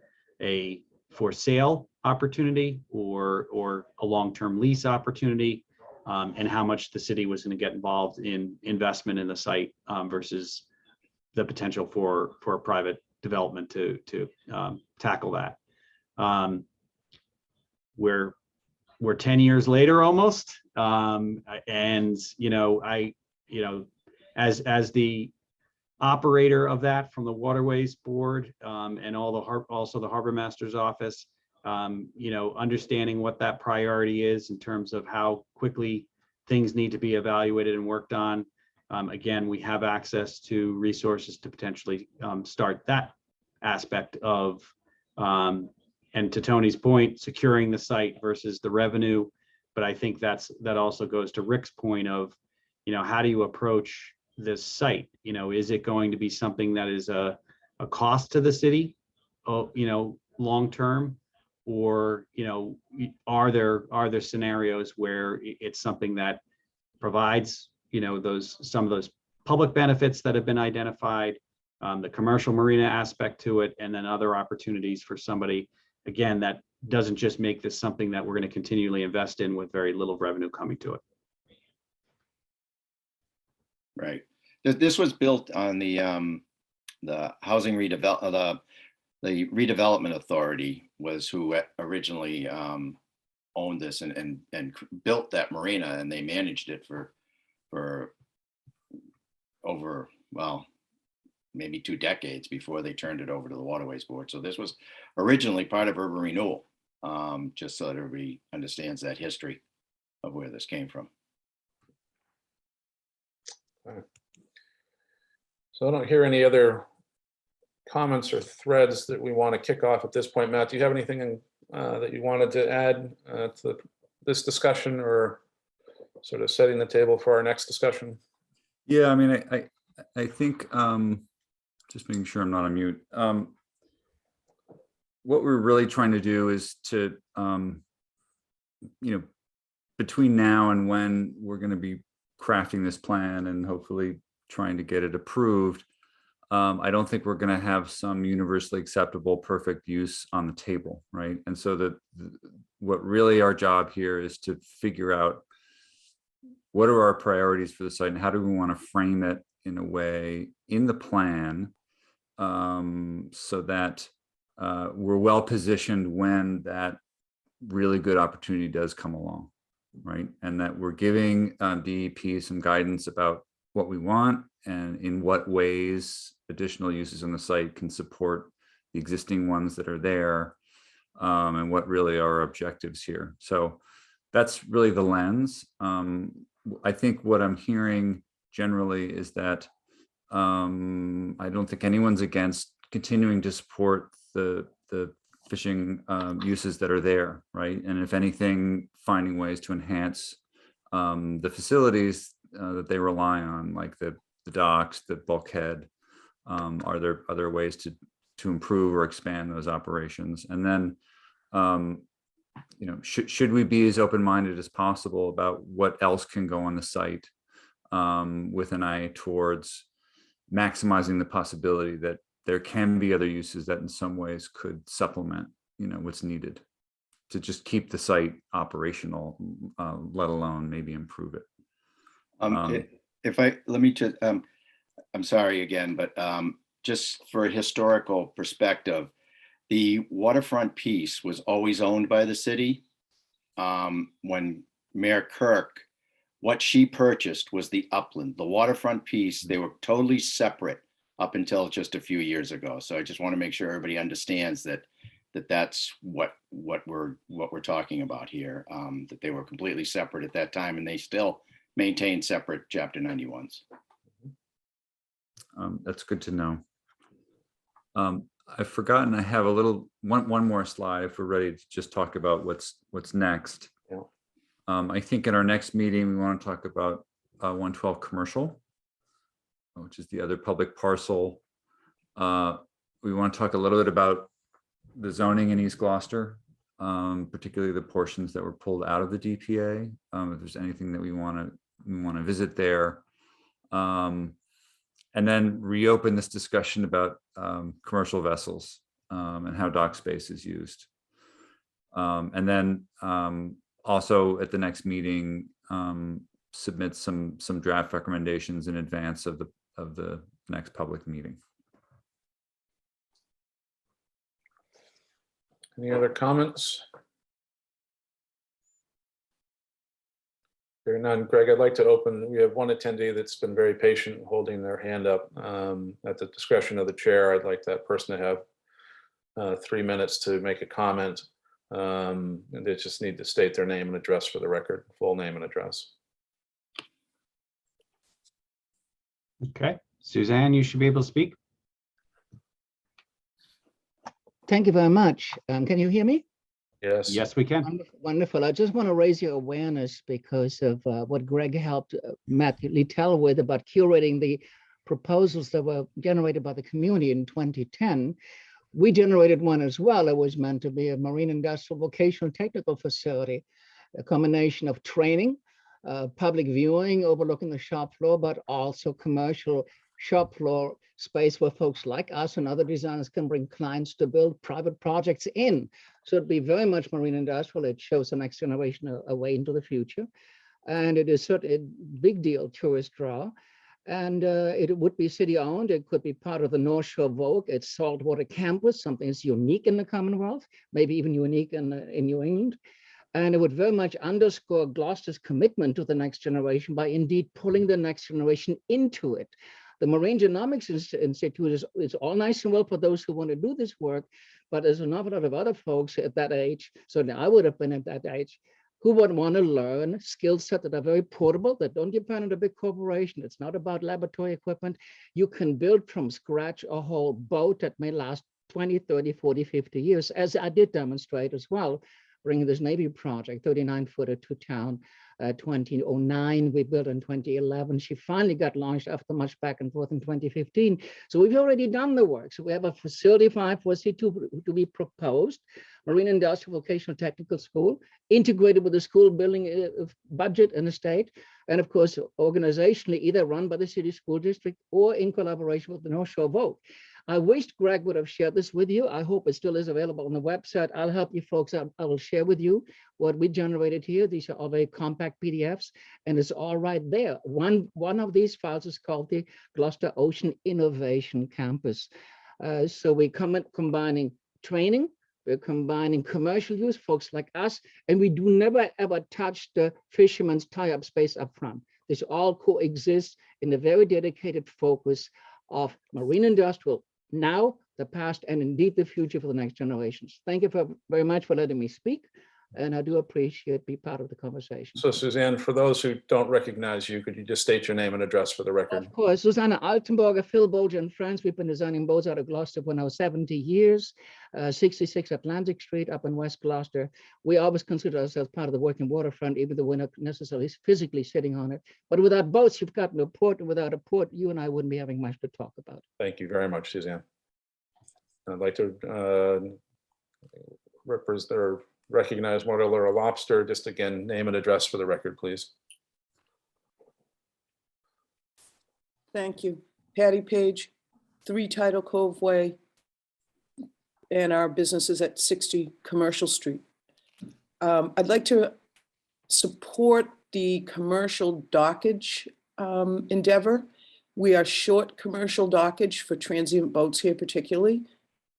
a for sale opportunity or a long-term lease opportunity, and how much the city was going to get involved in investment in the site versus the potential for a private development to tackle that. We're 10 years later almost, and as the operator of that from the Waterways Board and also the Harbor Master's Office, Understanding what that priority is in terms of how quickly things need to be evaluated and worked on. Again, we have access to resources to potentially start that aspect of, and to Tony's point, securing the site versus the revenue. But I think that also goes to Rick's point of, how do you approach this site? Is it going to be something that is a cost to the city, long term? Or, are there scenarios where it's something that provides, some of those public benefits that have been identified, the commercial marina aspect to it, and then other opportunities for somebody, again, that doesn't just make this something that we're going to continually invest in with very little revenue coming to it. Right. This was built on the housing redevelopment, the redevelopment authority was who originally owned this and built that marina, and they managed it for over, well, maybe 2 decades before they turned it over to the Waterways Board. So this was originally part of urban renewal, just so that everybody understands that history of where this came from. So I don't hear any other comments or threads that we want to kick off at this point. Matt, do you have anything that you wanted to add to this discussion, or sort of setting the table for our next discussion? Yeah, I mean, I think, just making sure I'm not on mute. What we're really trying to do is to, between now and when we're going to be crafting this plan and hopefully trying to get it approved, I don't think we're going to have some universally acceptable perfect use on the table, right? And so what really our job here is to figure out what are our priorities for the site and how do we want to frame it in a way in the plan, so that we're well positioned when that really good opportunity does come along, right? And that we're giving DEP some guidance about what we want and in what ways additional uses on the site can support the existing ones that are there, and what really are our objectives here. So that's really the lens. I think what I'm hearing generally is that I don't think anyone's against continuing to support the fishing uses that are there, right? And if anything, finding ways to enhance the facilities that they rely on, like the docks, the bulkhead. Are there other ways to improve or expand those operations? And then, should we be as open-minded as possible about what else can go on the site, with an eye towards maximizing the possibility that there can be other uses that in some ways could supplement, what's needed to just keep the site operational, let alone maybe improve it. I'm sorry again, but just for a historical perspective, the waterfront piece was always owned by the city. When Mayor Kirk, what she purchased was the upland, the waterfront piece. They were totally separate up until just a few years ago. So I just want to make sure everybody understands that's what we're talking about here. That they were completely separate at that time, and they still maintain separate Chapter 91s. That's good to know. I've forgotten, I have one more slide if we're ready to just talk about what's next. Yeah. I think in our next meeting, we want to talk about 112 commercial, which is the other public parcel. We want to talk a little bit about the zoning in East Gloucester, particularly the portions that were pulled out of the DPA. If there's anything that we want to visit there. And then reopen this discussion about commercial vessels and how dock space is used. And then also at the next meeting, submit some draft recommendations in advance of the next public meeting. Any other comments? There are none. Greg, I'd like to open. We have one attendee that's been very patient, holding their hand up at the discretion of the chair. I'd like that person to have 3 minutes to make a comment. And they just need to state their name and address for the record, full name and address. Okay, Suzanne, you should be able to speak. Thank you very much. Can you hear me? Yes. Yes, we can. Wonderful. I just want to raise your awareness because of what Greg helped Matthew Littell with about curating the proposals that were generated by the community in 2010. We generated one as well. It was meant to be a marine industrial vocational technical facility, a combination of training, public viewing overlooking the shop floor, but also commercial shop floor space where folks like us and other designers can bring clients to build private projects in. So it'd be very much marine industrial. It shows the next generation a way into the future. And it is certainly a big deal tourist draw. And it would be city owned. It could be part of the North Shore Vogue. It's saltwater campus, something that's unique in the Commonwealth, maybe even unique in New England. And it would very much underscore Gloucester's commitment to the next generation by indeed pulling the next generation into it. The Marine Genomics Institute is all nice and well for those who want to do this work, but there's an awful lot of other folks at that age, certainly I would have been at that age, who would want to learn skill sets that are very portable, that don't depend on a big corporation. It's not about laboratory equipment. You can build from scratch a whole boat that may last 20, 30, 40, 50 years, as I did demonstrate as well, bringing this Navy project, 39-footer to town. 2009, we built in 2011. She finally got launched after much back and forth in 2015. So we've already done the work. So we have a facility for I4C to be proposed, Marine Industrial Vocational Technical School, integrated with the school building budget in the state. And of course, organizationally, either run by the city school district or in collaboration with the North Shore Vogue. I wished Greg would have shared this with you. I hope it still is available on the website. I'll help you folks out. I will share with you what we generated here. These are all very compact PDFs, and it's all right there. One of these files is called the Gloucester Ocean Innovation Campus. So we're combining training, we're combining commercial use, folks like us, and we do never ever touch the fisherman's tie-up space up front. This all coexists in a very dedicated focus of marine industrial now, the past, and indeed the future for the next generations. Thank you very much for letting me speak, and I do appreciate being part of the conversation. So Suzanne, for those who don't recognize you, could you just state your name and address for the record? Of course, Susanna Altenburger, Phil Bolger and friends. We've been designing boats out of Gloucester for now 70 years, 66 Atlantic Street up in West Gloucester. We always consider ourselves part of the working waterfront, even though we're not necessarily physically sitting on it. But without boats, you've got no port, and without a port, you and I wouldn't be having much to talk about. Thank you very much, Suzanne. I'd like to recognize Motorola Lobster. Just again, name and address for the record, please. Thank you. Patty Page, 3 Tidal Cove Way, and our business is at 60 Commercial Street. I'd like to support the commercial dockage endeavor. We are short commercial dockage for transient boats here particularly.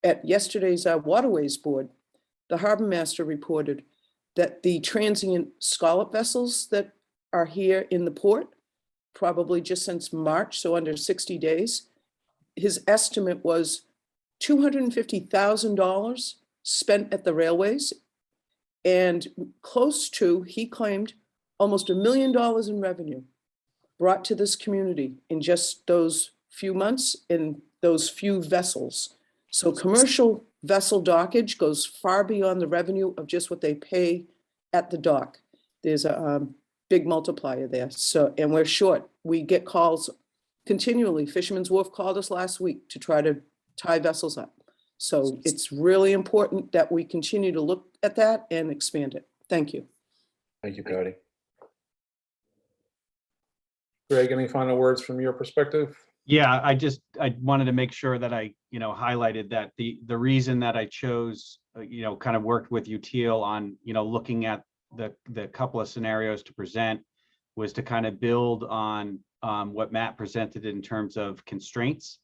At yesterday's Waterways Board, the harbor master reported that the transient scallop vessels that are here in the port, probably just since March, so under 60 days, his estimate was $250,000 spent at the railways and close to, he claimed, almost $1 million in revenue brought to this community in just those few months in those few vessels. So commercial vessel dockage goes far beyond the revenue of just what they pay at the dock. There's a big multiplier there. So, and we're short. We get calls continually. Fisherman's Wharf called us last week to try to tie vessels up. So it's really important that we continue to look at that and expand it. Thank you. Thank you, Patty. Greg, any final words from your perspective? Yeah, I wanted to make sure that I, highlighted that the reason that I chose, kind of worked with UTIL on, looking at the couple of scenarios to present was to kind of build on what Matt presented in terms of constraints.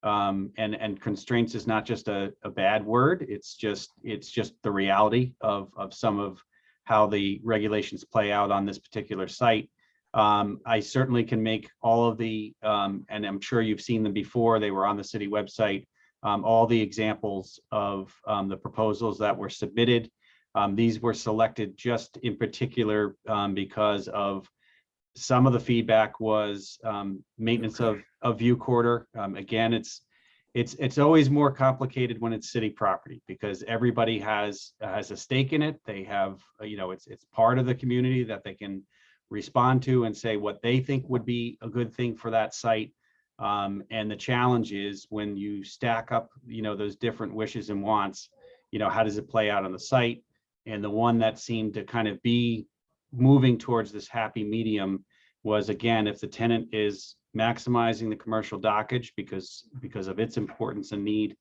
And constraints is not just a bad word. It's just the reality of some of how the regulations play out on this particular site. I certainly can make all of the, and I'm sure you've seen them before, they were on the city website, all the examples of the proposals that were submitted. These were selected just in particular because of some of the feedback was maintenance of view corridor. Again, it's always more complicated when it's city property because everybody has a stake in it. They have, it's part of the community that they can respond to and say what they think would be a good thing for that site. And the challenge is when you stack up, those different wishes and wants, how does it play out on the site? And the one that seemed to kind of be moving towards this happy medium was, again, if the tenant is maximizing the commercial dockage because of its importance and need,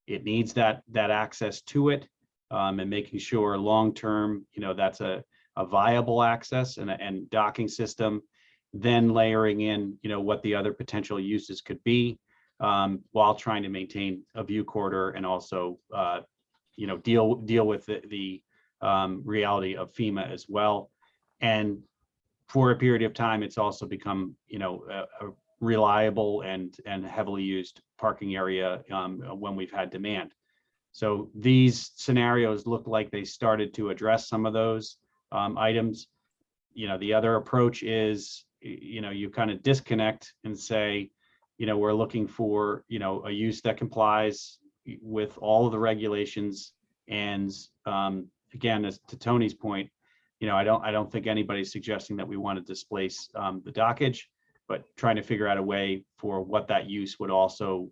it needs that access to it, and making sure long-term, that's a viable access and docking system, then layering in, what the other potential uses could be, while trying to maintain a view corridor and also, deal with the reality of FEMA as well. And for a period of time, it's also become, a reliable and heavily used parking area when we've had demand. So these scenarios look like they started to address some of those items. The other approach is, you kind of disconnect and say, we're looking for, a use that complies with all of the regulations. And again, as to Tony's point, I don't think anybody's suggesting that we want to displace the dockage, but trying to figure out a way for what that use would also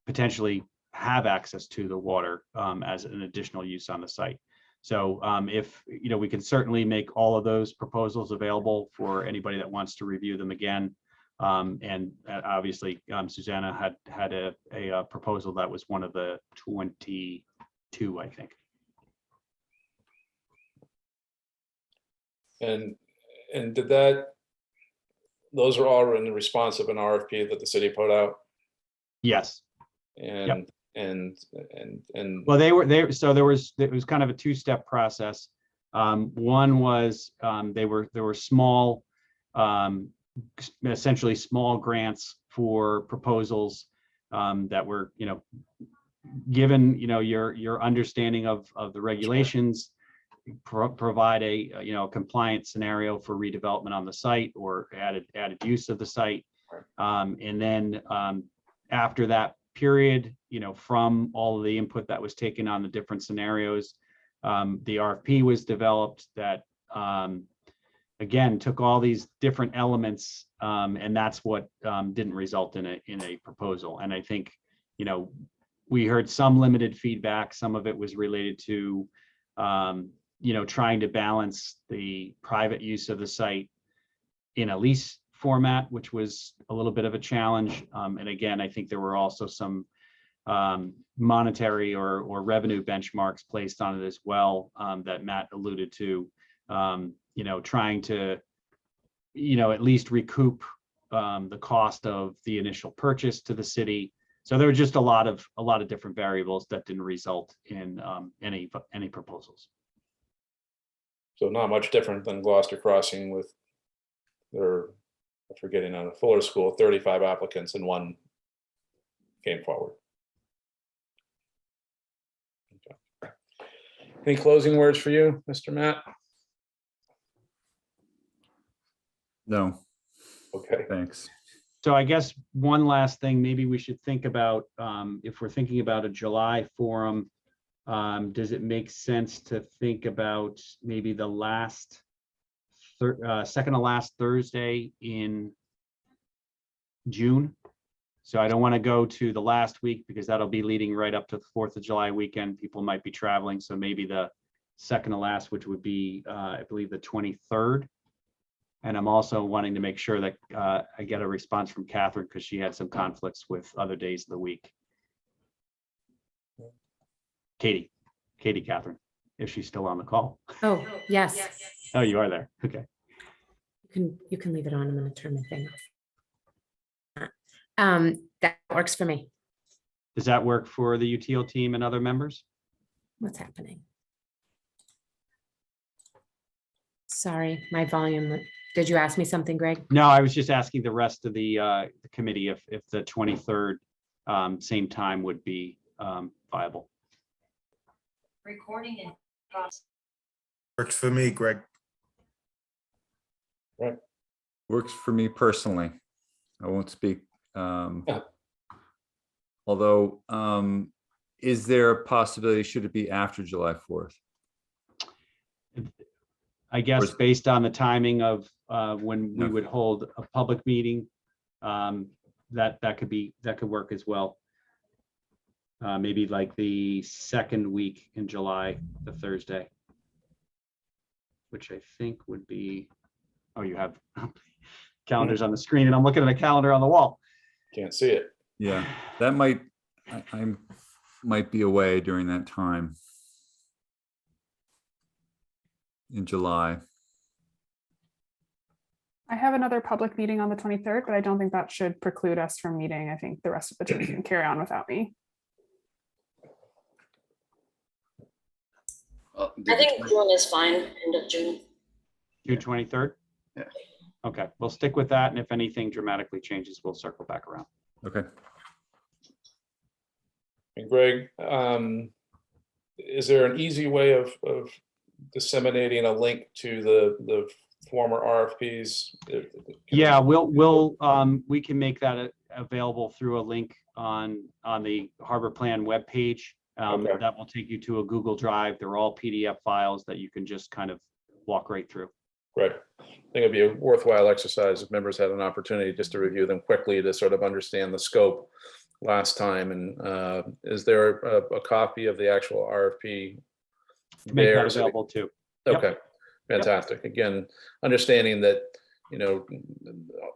potentially have access to the water as an additional use on the site. So if, we can certainly make all of those proposals available for anybody that wants to review them again. And obviously, Susanna had a proposal that was one of the 22, I think. And those are all in the response of an RFP that the city put out? Yes. And, Well, it was kind of a two-step process. One was there were small, essentially small grants for proposals that were, given, your understanding of the regulations, provide a compliant scenario for redevelopment on the site or added use of the site. And then after that period, from all of the input that was taken on the different scenarios, the RFP was developed that again took all these different elements, and that's what didn't result in a proposal. And I think we heard some limited feedback. Some of it was related to trying to balance the private use of the site in a lease format, which was a little bit of a challenge. And again, I think there were also some monetary or revenue benchmarks placed on it as well, that Matt alluded to, trying to, at least recoup the cost of the initial purchase to the city. So there were just a lot of different variables that didn't result in any proposals. so not much different than Gloucester Crossing with their, if we're getting on a Fuller School, 35 applicants and one came forward. Okay. Any closing words for you, Mr. Matt? No, Okay. thanks. So I guess one last thing, maybe we should think about, if we're thinking about a July forum, does it make sense to think about maybe the second to last Thursday in June? So I don't want to go to the last week because that'll be leading right up to the 4th of July weekend. People might be traveling. So maybe the second to last, which would be, I believe, the 23rd. And I'm also wanting to make sure that I get a response from Catherine because she had some conflicts with other days of the week. Katie, Catherine, if she's still on the call. Oh, yes. Oh, you are there. Okay. You can leave it on. I'm going to turn my thing off. That works for me. Does that work for the UTL team and other members? What's happening? Sorry, my volume. Did you ask me something, Greg? No, I was just asking the rest of the committee if the 23rd same time would be viable. Recording in process. Works for me, Greg. Works for me personally. I won't speak. Although, is there a possibility, should it be after July 4th? I guess Where's- based on the timing of when we Yeah. would hold a public meeting, that could work as well. Maybe like the second week in July, the Thursday. Which I think would be, oh, you have calendars on the screen and I'm looking at a calendar on the wall. Can't see it. Yeah, that might, I might be away during that time. In July. I have another public meeting on the 23rd, but I don't think that should preclude us from meeting. I think the rest of the team can carry on without me. Well, I think June is fine, end of June. June 23rd? Yeah. Okay, we'll stick with that. And if anything dramatically changes, we'll circle back around. Okay. And Greg, is there an easy way of disseminating a link to the former RFPs? Yeah, we can make that available through a link on the Harbor Plan webpage. Okay. That will take you to a Google Drive. They're all PDF files that you can just kind of walk right through. Right. I think it'd be a worthwhile exercise if members had an opportunity just to review them quickly to sort of understand the scope last time. And is there a copy of the actual RFP? Make there that so we- available too. Yep. Okay, fantastic. Again, understanding that,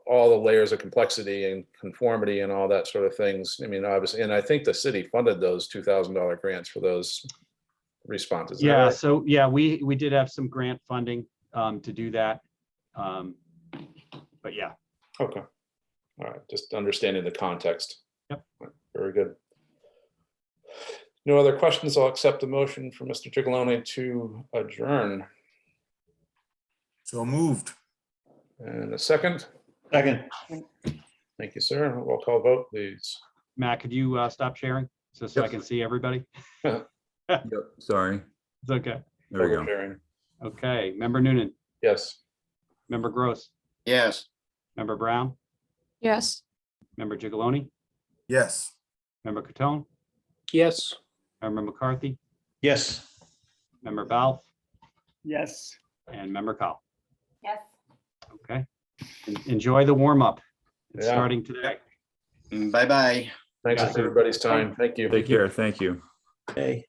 all the layers of complexity and conformity and all that sort of things. I mean, obviously, and I think the city funded those $2,000 grants for those responses. Is that Yeah, right? so yeah, we did have some grant funding to do that. But yeah, Okay. All right, just understanding the context. Yep. Very good. No other questions? I'll accept the motion from Mr. Gigalone to adjourn. So moved. And a second. Second. Thank you, sir. Roll call vote, please. Matt, could you stop sharing so I Yep. can see everybody? Yep, sorry. It's okay. There we go. Oversharing. Okay, Member Noonan, Yes. Member Gross, Yes. Member Brown, Yes. Member Gigalone, Yes. Member Catone, Yes. Member McCarthy, Yes. Member Balf, Yes. and Member Cowell. Yes. Okay. Enjoy the warm up. It's Yeah. starting today. Bye-bye. Thanks for everybody's time. Thank you. Take care. Thank you. Okay.